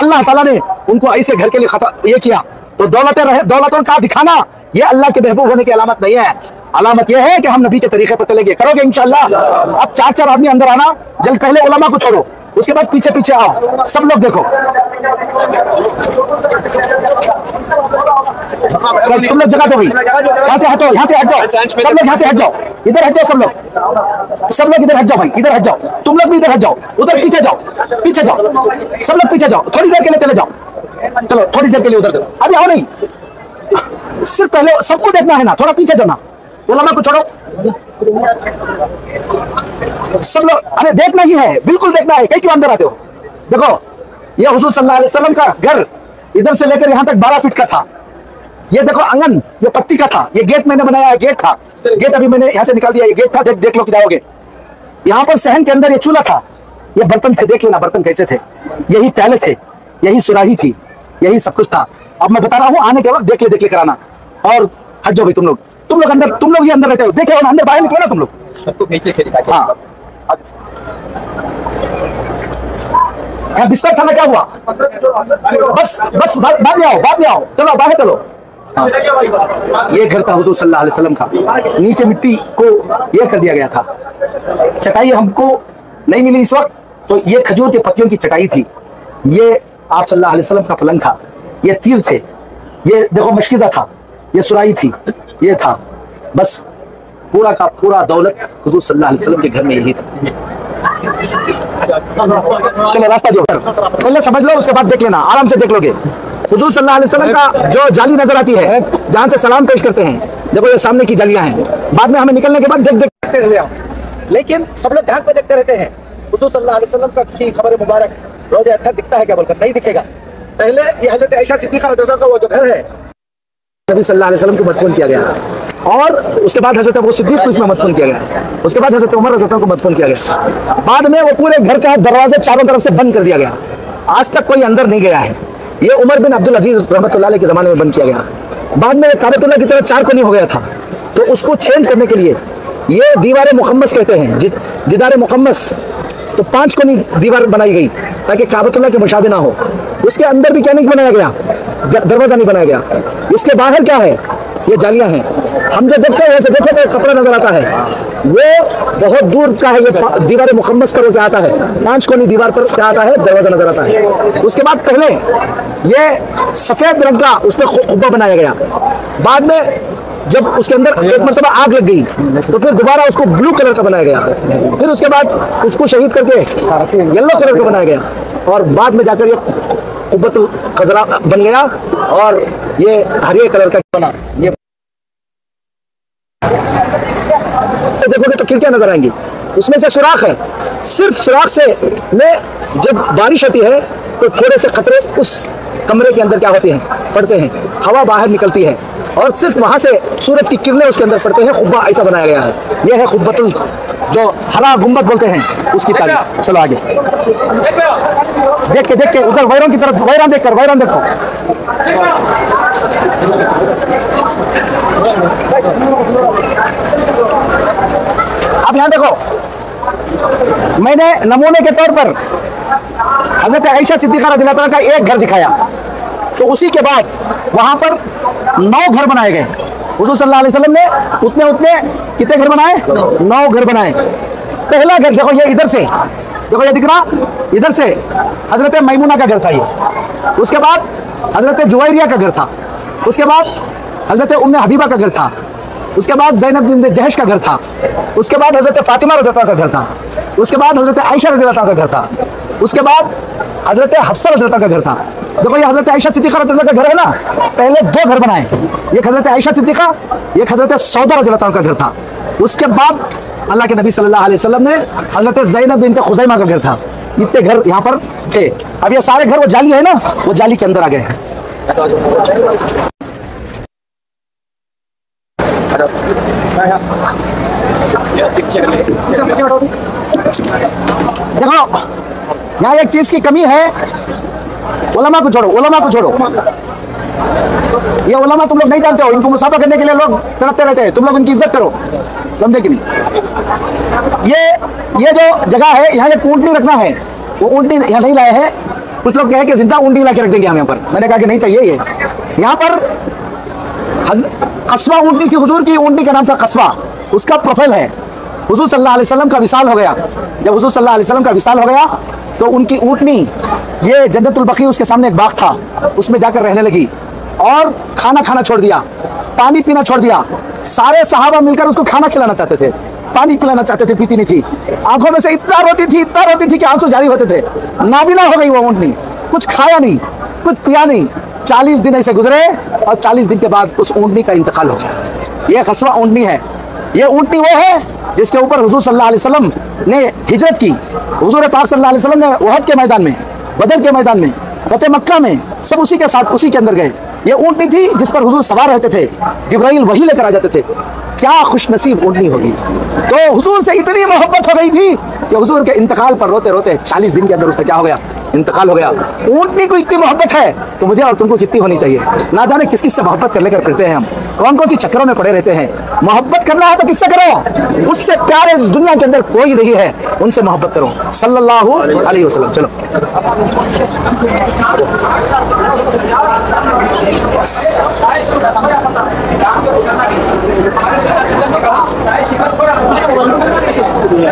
अल्लाह ताला ने उनको ऐसे घर के लिए ये किया। तो दौलतों का दिखाना ये अल्लाह के महबूब होने की अलामत नहीं है। अलामत यह है कि हम नबी के तरीके पर चलेंगे। करोगे इंशाअल्लाह। अब 4-4 आदमी अंदर आना, जल्द पहले उलमा को छोड़ो, उसके बाद पीछे पीछे आओ, सब लोग देखो। तुम लोग जगह दो भाई, यहाँ से हटो, यहाँ से हट जाओ, सब लोग यहाँ से हट जाओ, इधर हट जाओ, सब लोग इधर हट जाओ भाई, इधर हट जाओ, तुम लोग भी इधर हट जाओ, उधर पीछे जाओ, पीछे जाओ, सब लोग पीछे जाओ, थोड़ी देर के लिए चले जाओ, चलो थोड़ी देर के लिए उधर, अभी आओ नहीं, सिर्फ पहले सबको देखना है ना, थोड़ा पीछे जाना, उलमा को छोड़ो, सब लोग, अरे देखना ही है, बिल्कुल देखना है, कहीं क्यों अंदर आते हो? देखो ये हुजूर सल्लल्लाहु अलैहि वसल्लम का घर इधर से लेकर यहाँ तक 12 फीट का था। ये देखो आंगन, ये पत्ती का था, ये गेट मैंने बनाया है, गेट था, गेट अभी मैंने यहाँ से निकाल दिया, ये गेट था, देख लो कि जाओगे। यहाँ पर सहन के अंदर ये चूल्हा था, ये बर्तन थे, देख लेना बर्तन कैसे थे, यही प्याले थे, यही सुराही थी, यही सब कुछ था। अब मैं बता रहा हूँ, आने के वक्त देख ले कराना। और हट जाओ भाई तुम लोग अंदर, तुम लोग ये अंदर रहते हो, देखे हो ना, अंदर बाहर निकलो ना तुम लोग। हाँ यहाँ बिस्तर था ना, क्या हुआ? बस बाद में आओ, चलो बाहर चलो। हाँ। ये घर था हुजूर सल्लल्लाहु अलैहि वसल्लम का, नीचे मिट्टी को ये कर दिया गया था। चटाई हमको नहीं मिली इस वक्त, तो ये खजूर के पत्तियों की चटाई थी। ये आप सल्लल्लाहु अलैहि वसल्लम का पलंग था, ये तीर थे, ये देखो मशकीज़ा था, ये सुराही थी, ये था। बस पूरा का पूरा दौलत हुजूर सल्लल्लाहु अलैहि वसल्लम के घर में यही था। चलो रास्ता दो, पहले समझ लो, उसके बाद देख लेना, आराम से देख लोगे। हुजूर सल्लल्लाहु अलैहि वसल्लम का जो जाली नजर आती है, जहां से सलाम पेश करते हैं, देखो ये सामने की जालियां हैं, बाद में हमें निकलने के बाद देखते हुए आओ, लेकिन सब लोग ध्यान पे देखते रहते हैं। हुजूर सल्लल्लाहु अलैहि वसल्लम का की खबर मुबारक रोज़े अत्तर दिखता है क्या बोलकर? नहीं दिखेगा। पहले ये हज़रत आयशा सिद्दीक़ा रज़ियल्लाहु अन्हा का वो जो घर है, नबी सल्लल्लाहु अलैहि वसल्लम को मदफून किया गया, और उसके बाद हज़रत अबू सिद्दीक़ को इसमें मदफून किया गया, उसके बाद हज़रत उमर रज़ियल्लाहु अन्हु को मदफून किया गया। बाद में वो पूरे घर का दरवाजे चारों तरफ से बंद कर दिया गया, आज तक कोई अंदर नहीं गया है। ये उमर बिन अब्दुल अजीज रहमतुल्लाह अलैह के ज़माने में बंद किया गया। बाद में काबतुल्लाह की तरह 4 कोनी हो गया था, तो उसको चेंज करने के लिए ये दीवार मुकम्मस कहते हैं, जिदार मुकम्मस, तो 5 कोनी दीवार बनाई गई ताकि काबतुल्लाह के मुशाबे ना हो। उसके अंदर भी क्या नहीं बनाया गया, दरवाजा नहीं बनाया गया। इसके बाहर क्या है, ये जालियां हैं, हम जो देखते हैं, देखो तो कपड़ा नजर आता है, वो बहुत दूर का है, ये दीवार मुकम्मस पर क्या आता है, 5 कोनी दीवार पर क्या आता है, दरवाजा नजर आता है। उसके बाद पहले ये सफेद रंग का उस पर खुब्बा बनाया गया, बाद में जब उसके अंदर एक मरतबा आग लग गई तो फिर दोबारा उसको ब्लू कलर का बनाया गया, फिर उसके बाद उसको शहीद करके येलो कलर का बनाया गया, और बाद में जाकर ये कुब्बतुल खज़रा बन गया, और ये हरे कलर का बना। ये तो देखोगे तो खिड़कियां नजर आएंगी, उसमें से सुराख है, सिर्फ सुराख से में जब बारिश होती है तो थोड़े से खतरे उस कमरे के अंदर क्या होते हैं, पड़ते हैं, हवा बाहर निकलती है, और सिर्फ वहां से सूरज की किरणें उसके अंदर पड़ते हैं। खुब्बा ऐसा बनाया गया है, यह है खुब्बतुल, जो हरा गुंबद बोलते हैं, उसकी तारीफ। चलो आगे देख के उधर वैरान की तरफ, वैरान देखो, अब यहाँ देखो, मैंने नमूने के तौर पर हजरत आयशा सिद्दीक़ा रज़ियल्लाहु अन्हा का एक घर दिखाया, तो उसी के बाद वहां पर 9 घर बनाए गए। हुजूर सल्लल्लाहु अलैहि वसल्लम ने उतने कितने घर बनाए? 9 घर बनाए। पहला घर देखो, ये इधर से देखो, ये दिख रहा, इधर से हजरत मैमूना का घर था ये, उसके बाद हजरत जुवैरिया का घर था, उसके बाद हजरत उम्मे हबीबा का घर था, उसके बाद ज़ैनब बिन्त जहश का घर था, उसके बाद हजरत फातिमा रज़ियल्लाहु अन्हा का घर था, उसके बाद हजरत आयशा रज़ियल्लाहु अन्हा का घर था, उसके बाद हजरत हफ्सा रज़ियल्लाहु अन्हा का घर था। देखो ये हजरत आयशा सिद्दीक़ा रज़ियल्लाहु अन्हा का घर है ना, पहले 2 घर बनाए, एक हजरत आयशा सिद्दीक़ा, एक हजरत सौदा रज़ियल्लाहु अन्हा का घर था। उसके बाद अल्लाह के नबी सल्लल्लाहु अलैहि वसल्लम ने हजरत ज़ैनब बिन्त खुज़ैमा का घर था। इतने घर यहाँ पर थे। अब ये सारे घर वो जाली है ना, वो जाली के अंदर आ गए हैं। देखो यहाँ एक चीज की कमी है, उलमा को छोड़ो, उलमा को छोड़ो। ये उलमा तुम लोग नहीं जानते हो, इनको मुसाफा करने के लिए लोग तड़पते रहते हैं, तुम लोग इनकी इज्जत करो, समझे कि नहीं। ये जो जगह है यहाँ एक ऊँटनी रखना है, वो ऊँटनी यहाँ नहीं लाए हैं। कुछ लोग कहे कि जिंदा ऊँटनी ला के रख देंगे हम यहाँ पर, मैंने कहा कि नहीं चाहिए। ये यहाँ पर कस्बा ऊँटनी थी, हुजूर की ऊँटनी का नाम था कस्बा, उसका प्रोफाइल है। हुजूर सल्लल्लाहु अलैहि वसल्लम का विसाल हो गया, जब हुजूर सल्लल्लाहु अलैहि वसल्लम का विसाल हो गया तो उनकी ऊँटनी ये जन्नतुल बकी, उसके सामने एक बाग था, उसमें जाकर रहने लगी और खाना खाना छोड़ दिया, पानी पीना छोड़ दिया। सारे सहाबा मिलकर उसको खाना खिलाना चाहते थे, पानी पिलाना चाहते थे, पीती नहीं थी। आंखों में से इतना रोती थी कि आंसू जारी होते थे। नाबिना हो गई वो ऊँटनी, कुछ खाया नहीं, कुछ पिया नहीं। 40 दिन ऐसे गुजरे और 40 दिन के बाद उस ऊँटनी का इंतकाल हो गया। ये कस्बा ऊँटनी है। ये ऊँटनी वो है जिसके ऊपर हुजूर सल्लल्लाहु अलैहि वसल्लम ने हिजरत की। हुजूर पाक सल्लल्लाहु अलैहि वसल्लम ने उहद के मैदान में, बदर के मैदान में, फतेह मक्का में, सब उसी के साथ, उसी के अंदर गए। ये ऊँटनी थी जिस पर हुजूर सवार रहते थे, जिब्राइल वही लेकर आ जाते थे। क्या खुशनसीब ऊँटनी होगी। तो हुजूर से इतनी मोहब्बत हो गई थी कि हुजूर के इंतकाल पर रोते रोते 40 दिन के अंदर उसका क्या हो गया, इंतकाल हो गया। ऊँटनी को इतनी मोहब्बत है तो मुझे और तुमको कितनी होनी चाहिए। ना जाने किस किस से मोहब्बत कर लेकर फिरते हैं हम, कौन कौन सी चक्करों में पड़े रहते हैं। मोहब्बत करना है तो किससे करो, उससे प्यारे इस दुनिया के अंदर कोई नहीं है, उनसे मोहब्बत करो सल्लल्लाहु अलैहि वसल्लम। चलो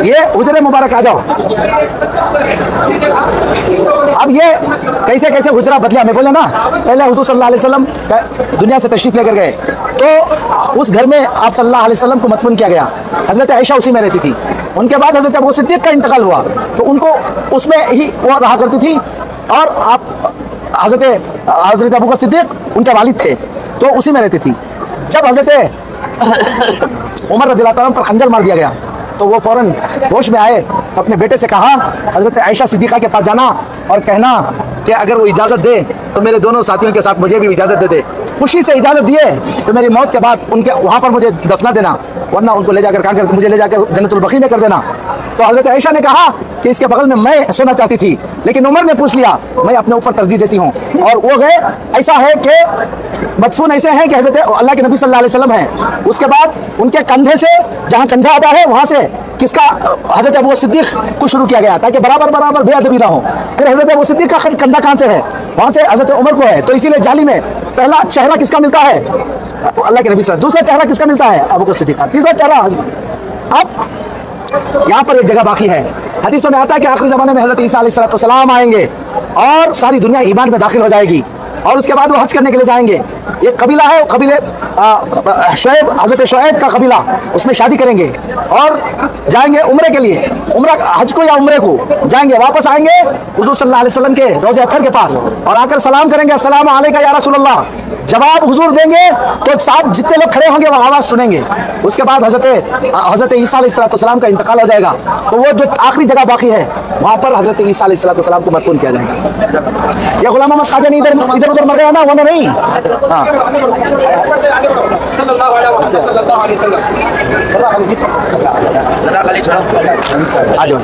ये हुजरे मुबारक आ जाओ। अब ये कैसे कैसे हुजरा बदला, मैं बोला ना, पहले हुजूर सल्लल्लाहु अलैहि वसल्लम दुनिया से तशरीफ लेकर गए तो उस घर में आप सल्लल्लाहु अलैहि वसल्लम को मदफून किया गया। हजरत आयशा उसी में रहती थी। उनके बाद हजरत अबू सिद्दीक का इंतकाल हुआ तो उनको उसमें ही वो रहा करती थी। और आप हजरत अबू सिद्दीक उनके वालिद थे तो उसी में रहती थी। जब हजरत उमर रज़ियल्लाहु अन्हु पर खंजर मार दिया गया तो वो फौरन होश में आए, अपने बेटे से कहा हजरत आयशा सिद्दीक़ा के पास जाना और कहना कि अगर वो इजाज़त दे तो मेरे दोनों साथियों के साथ मुझे भी इजाज़त दे दे। खुशी से इजाज़त दिए तो मेरी मौत के बाद उनके वहाँ पर मुझे दफना देना, वरना उनको ले जाकर कहाँ कर, मुझे ले जाकर जन्नतुल बकी में कर देना। तो हजरत आयशा ने कहा कि इसके बगल में मैं सोना चाहती थी, लेकिन उमर ने पूछ लिया, मैं अपने ऊपर तरजीह देती हूँ। और वो गए। ऐसा है कि मदफून ऐसे हैं कि हजरत अल्लाह के नबी सल्लल्लाहु अलैहि वसल्लम हैं, उसके बाद उनके कंधे से जहाँ कंधा आता है वहाँ से किसका, हजरत अबू सिद्दीक को शुरू किया गया ताकि बराबर बराबर बेअदबी ना हो। फिर हजरत अबू सिद्दीक का कंधा कहाँ से है, वहाँ से हजरत उमर को है। तो इसीलिए जाली में पहला चेहरा किसका मिलता है, अल्लाह के नबी सल्लल्लाहु, दूसरा चेहरा किसका मिलता है, अबू बकर सिद्दीक का, तीसरा चेहरा। अब यहाँ पर एक जगह बाकी है। हदीसों में आता है कि आखिरी ज़माने में हज़रत ईसा अलैहिस्सलाम आएंगे और सारी दुनिया ईमान में दाखिल हो जाएगी और उसके बाद वो हज करने के लिए जाएंगे। एक कबीला है, वो कबीले शुएब, हज़रत शुएब का कबीला, उसमें शादी करेंगे और जाएंगे उम्रे के लिए, उम्रा हज को या उम्रे को जाएंगे। वापस आएंगे हुजूर सल्लल्लाहु अलैहि वसल्लम के रोज़े अत्थर के पास और आकर सलाम करेंगे, अस्सलाम अलैका या रसूलल्लाह। जवाब हुजूर देंगे तो साथ जितने लोग खड़े होंगे वो आवाज़ सुनेंगे। उसके बाद हज़रत ईसा अलैहिस्सलाम का इंतकाल हो जाएगा। तो वो जो आखिरी जगह बाकी है वहाँ पर हज़रत ईसा अलैहिस्सलाम को मदफून किया जाएगा। ये गुलाम अहमद कादियानी इधर उधर मर गया ना, वो नहीं। हाँ, आ जाओ,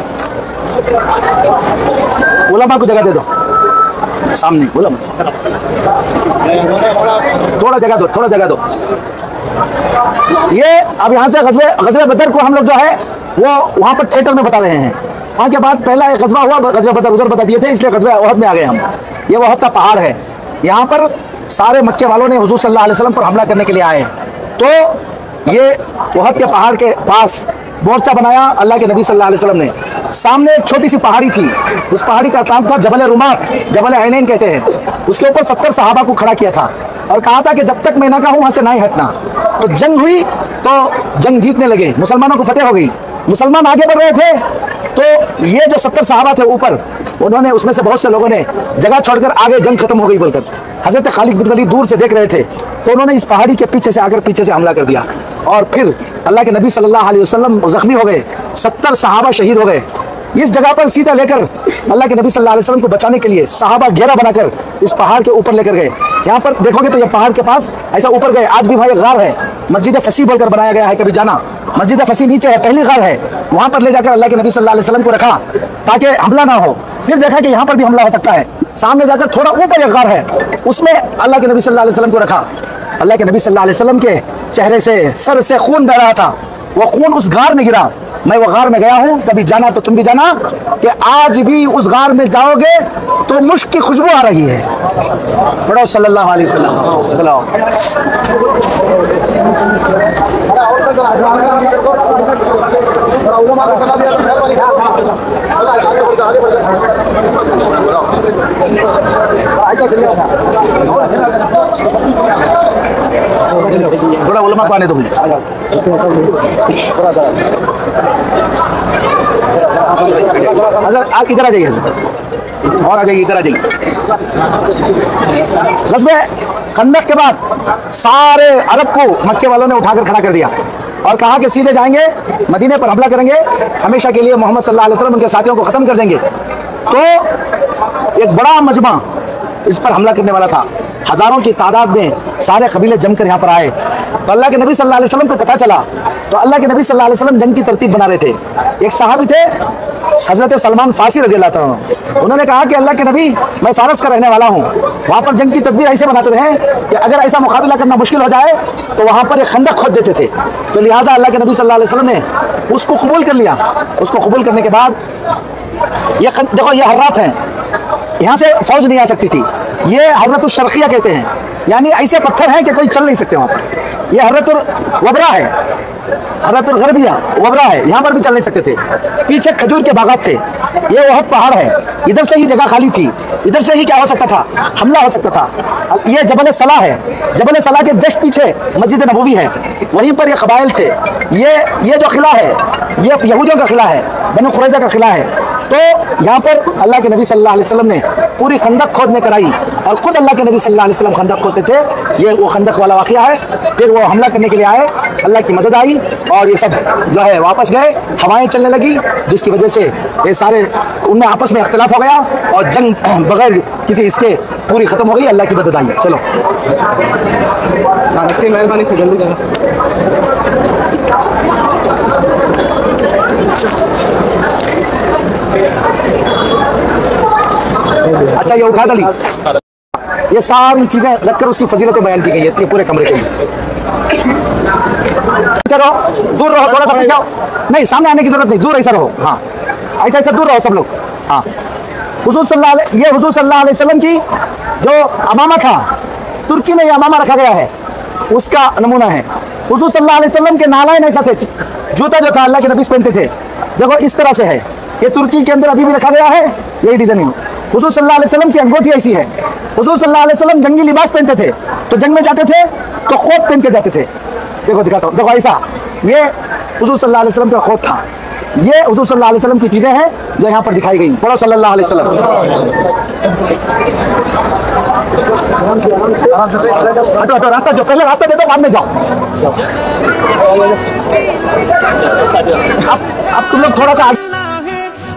उलमा को जगह दे दो सामने, उलमा थोड़ा जगह दो, थोड़ा जगह दो। ये अब यहाँ से गज़वे बदर को हम लोग जो है वो वहाँ पर थिएटर में बता रहे हैं। वहाँ के बाद पहला एक गज़वा हुआ, गज़वे बदर उधर बता दिए थे, इसलिए गज़वे उहद में आ गए हम। ये उहद का पहाड़ है, यहाँ पर सारे मक्के वालों ने हुजूर सल्लल्लाहु अलैहि वसल्लम पर हमला करने के लिए आए। तो ये उहद के पहाड़ के पास मोर्चा बनाया अल्लाह के नबी सल्लल्लाहु अलैहि वसल्लम ने। सामने एक छोटी सी पहाड़ी थी, उस पहाड़ी का नाम था जबल रुमात, जबल ऐनैन कहते हैं। उसके ऊपर 70 सहाबा को खड़ा किया था और कहा था कि जब तक मैं ना कहूँ वहाँ से ना ही हटना। तो जंग हुई तो जंग जीतने लगे, मुसलमानों को फतेह हो गई, मुसलमान आगे बढ़ रहे थे। तो ये जो 70 सहाबा थे ऊपर, उन्होंने उसमें से बहुत से लोगों ने जगह छोड़कर आगे जंग खत्म हो गई बोलकर हजरत खालिद बिन वलीद दूर से देख रहे थे। तो उन्होंने इस पहाड़ी के पीछे से आकर पीछे से हमला कर दिया और फिर अल्लाह के नबी सल्लल्लाहु अलैहि वसल्लम जख्मी हो गए, 70 सहाबा शहीद हो गए। इस जगह पर सीधा लेकर अल्लाह के नबी सल्लल्लाहु अलैहि वसल्लम को बचाने के लिए सहाबा घेरा बनाकर इस पहाड़ के ऊपर लेकर गए। यहाँ पर देखोगे तो ये पहाड़ के पास ऐसा ऊपर गए, आज भी वहाँ एक गार है, मस्जिद फसी बोलकर बनाया गया है, कभी जाना मस्जिद फसी नीचे है, पहली गार है, वहां पर ले जाकर अल्लाह के नबी सल्लल्लाहु अलैहि वसल्लम को रखा ताकि हमला ना हो। फिर देखा कि यहाँ पर भी हमला हो सकता है, सामने जाकर थोड़ा ऊपर एक गार है, उसमें अल्लाह के नबी सल्लल्लाहु अलैहि वसल्लम को रखा। अल्लाह के नबी सल्लल्लाहु अलैहि वसल्लम के चेहरे से, सर से खून बह रहा था, वो खून उस गार में गिरा। मैं वो गार में गया हूँ, कभी जाना तो तुम भी जाना, कि आज भी उस गार में जाओगे तो मुश्क की खुशबू आ रही है। पढ़ो सल्लल्लाहु अलैहि वसल्लम। चलो थोड़ा उलमा को आने दो मुझे। इधर आ जाइए और आ जाइए, इधर आ जाइए। ग़ज़वे खंदक के बाद सारे अरब को मक्के वालों ने उठाकर खड़ा कर दिया और कहा कि सीधे जाएंगे मदीने पर हमला करेंगे, हमेशा के लिए मोहम्मद सल्लल्लाहु अलैहि वसल्लम उनके साथियों को ख़त्म कर देंगे। तो एक बड़ा मजमा इस पर हमला करने वाला था, हजारों की तादाद में सारे कबीले जमकर यहाँ पर आए। तो अल्लाह के नबी सल्लल्लाहु अलैहि वसल्लम को पता चला, तो अल्लाह के नबी सल्लल्लाहु अलैहि वसल्लम जंग की तरतीब बना रहे थे। एक साहबी थे हजरत सलमान फारसी रज़ियल्लाहु अन्हु, उन्होंने कहा कि अल्लाह के नबी, मैं फारस का रहने वाला हूँ, वहाँ पर जंग की तदबीर ऐसे बनाते रहे कि अगर ऐसा मुकाबला करना मुश्किल हो जाए तो वहाँ पर एक खंदक खोद देते थे। तो लिहाजा अल्लाह के नबी सल्लल्लाहु अलैहि वसल्लम ने उसको कबूल कर लिया। उसको कबूल करने के बाद ये देखो, ये हर्रात हैं, यहाँ से फौज नहीं आ सकती थी। ये हर्रतुल शर्किया कहते हैं, यानी ऐसे पत्थर हैं कि कोई चल नहीं सकते वहाँ पर। ये हर्रतुल वबरा है, हर्रतुल गरबिया वबरा है, यहाँ पर भी चल नहीं सकते थे। पीछे खजूर के बागात थे, ये वह पहाड़ है, इधर से ही जगह खाली थी, इधर से ही क्या हो सकता था, हमला हो सकता था। ये जबल सलाह है, जबल सलाह के जस्ट पीछे मस्जिद नबवी है, वहीं पर ये कबाइल थे। ये जो किला है ये यहूदियों का किला है, बनु कुरैज़ा का किला है। तो यहाँ पर अल्लाह के नबी सल्लल्लाहु अलैहि वसल्लम ने पूरी खंदक खोदने कराई और खुद अल्लाह के नबी सल्लल्लाहु अलैहि वसल्लम खंदक खोदते थे। ये वो खंदक वाला वाक़या है। फिर वो हमला करने के लिए आए, अल्लाह की मदद आई और ये सब जो है वापस गए। हवाएं चलने लगी, जिसकी वजह से ये सारे उनमें आपस में इख्तिलाफ हो गया और जंग बगैर किसी इसके पूरी ख़त्म हो गई। अल्लाह की मदद आई। चलो मेहरबानी से जल्दी करो। अच्छा, ये उठा डाली, ये सारी चीजें रखकर उसकी फजीलतें बयान की गई है ये पूरे कमरे के लिए। चलो दूर रहो, थोड़ा सा पीछे आओ। नहीं, सामने आने की जरूरत नहीं, दूर ऐसा रहो। हाँ, ऐसा ऐसा दूर रहो सब लोग। हाँ, हुजूर सल्लल्लाहु अलैहि वसल्लम की जो अमामा था, तुर्की में ये अमामा रखा गया है, उसका नमूना है। हुजूर सल्लल्लाहु अलैहि वसल्लम के नालायन ऐसा थे, जूता जो था अल्लाह के नबी पहनते थे, देखो इस तरह से है। ये तुर्की के अंदर अभी भी रखा गया है, यही डिजाइनिंग। हुजूर सल्लल्लाहु अलैहि वसल्लम की अंगूठी ऐसी है। हुजूर सल्लल्लाहु अलैहि वसल्लम जंगी लिबास पहनते थे, तो जंग में जाते थे तो खोत पहन के जाते थे। देखो दिखाता हूँ, देखो ऐसा, ये हुजूर सल्लल्लाहु अलैहि वसल्लम का खोत था। ये हुजूर सल्लल्लाहु अलैहि वसल्लम की चीजें हैं जो यहाँ पर दिखाई गई। पढ़ो सल्लल्लाहु अलैहि वसल्लम। हटो, रास्ता जो पहले रास्ता दे दो, बाद में जाओ। अब तुम लोग थोड़ा सा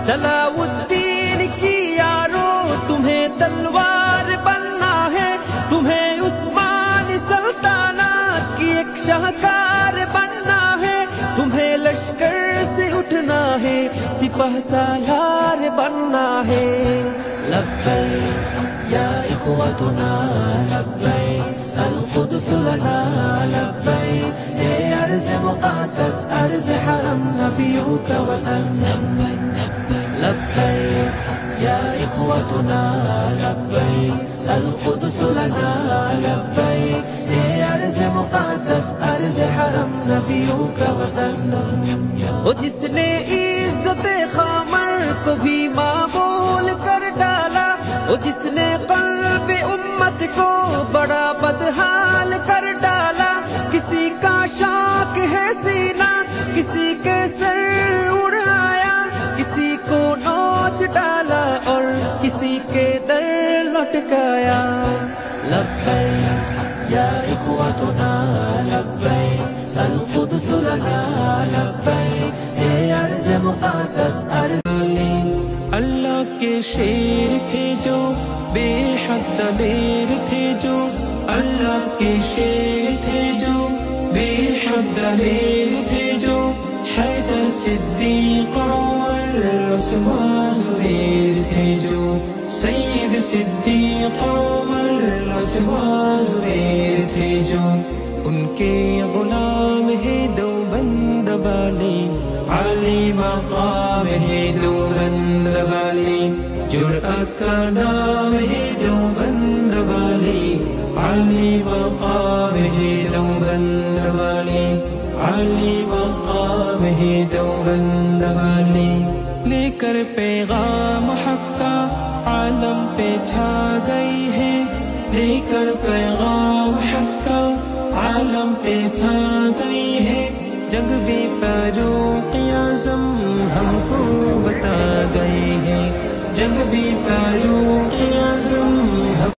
सलाउद्दीन की यारो, तुम्हें तलवार बनना है, तुम्हें उस्मान सल्तनत की एक शाहकार बनना है, तुम्हें लश्कर से उठना है, सिपाह सालार बनना है। लब्बैक या इख्वतुना लब्बैक अल-कुद्स लना लब्बैक, ये अर्ज़ मुक़द्दस अर्ज़ हरम नबियों का वतन। लब्बैक या इख्वतुना लब्बैक अल-कुद्स लना लब्बैक, ये अर्ज़ मुक़द्दस अर्ज़ हरम नबियों का वतन। ओ जिसने इज़्ज़त ख़मर को भी मामूल कर डाला, ओ जिसने क़ल्ब उम्मत को बड़ा बदहाल कर डाला, किसी का शौक है सीना, किसी के सर उड़ाया, किसी को नोच डाला और किसी के दर लटकाया। लब्बैक या इख्वतुना लब्बैक अल-कुद्स लना लब्बैक, ये अर्ज़ मुक़द्दस अर्ज़। अल्लाह के शेर थे जो बेहद दलेर थे, जो अल्लाह के शेर थे जो बेहद दलेर थे, जो सिद्दीक़ उमर उस्मान ज़ुबैर थे जो, सैयद सिद्दीक़ उमर उस्मान ज़ुबैर थे जो, उनके गुलाम है देवबंद वाले, आली मकाम है देवबंद वाले, जुर्अत का नाम है देवबंद वाले, आली मकाम है देवबंद वाले, आली मकाम है देवबंद वाले। लेकर पैगाम हक का आलम पे छा गई है, लेकर पैगाम हक का आलम पे छा गई है, जंग भी फारूक आज़म हमको बता गए हैं, जंग भी फारूक आज़म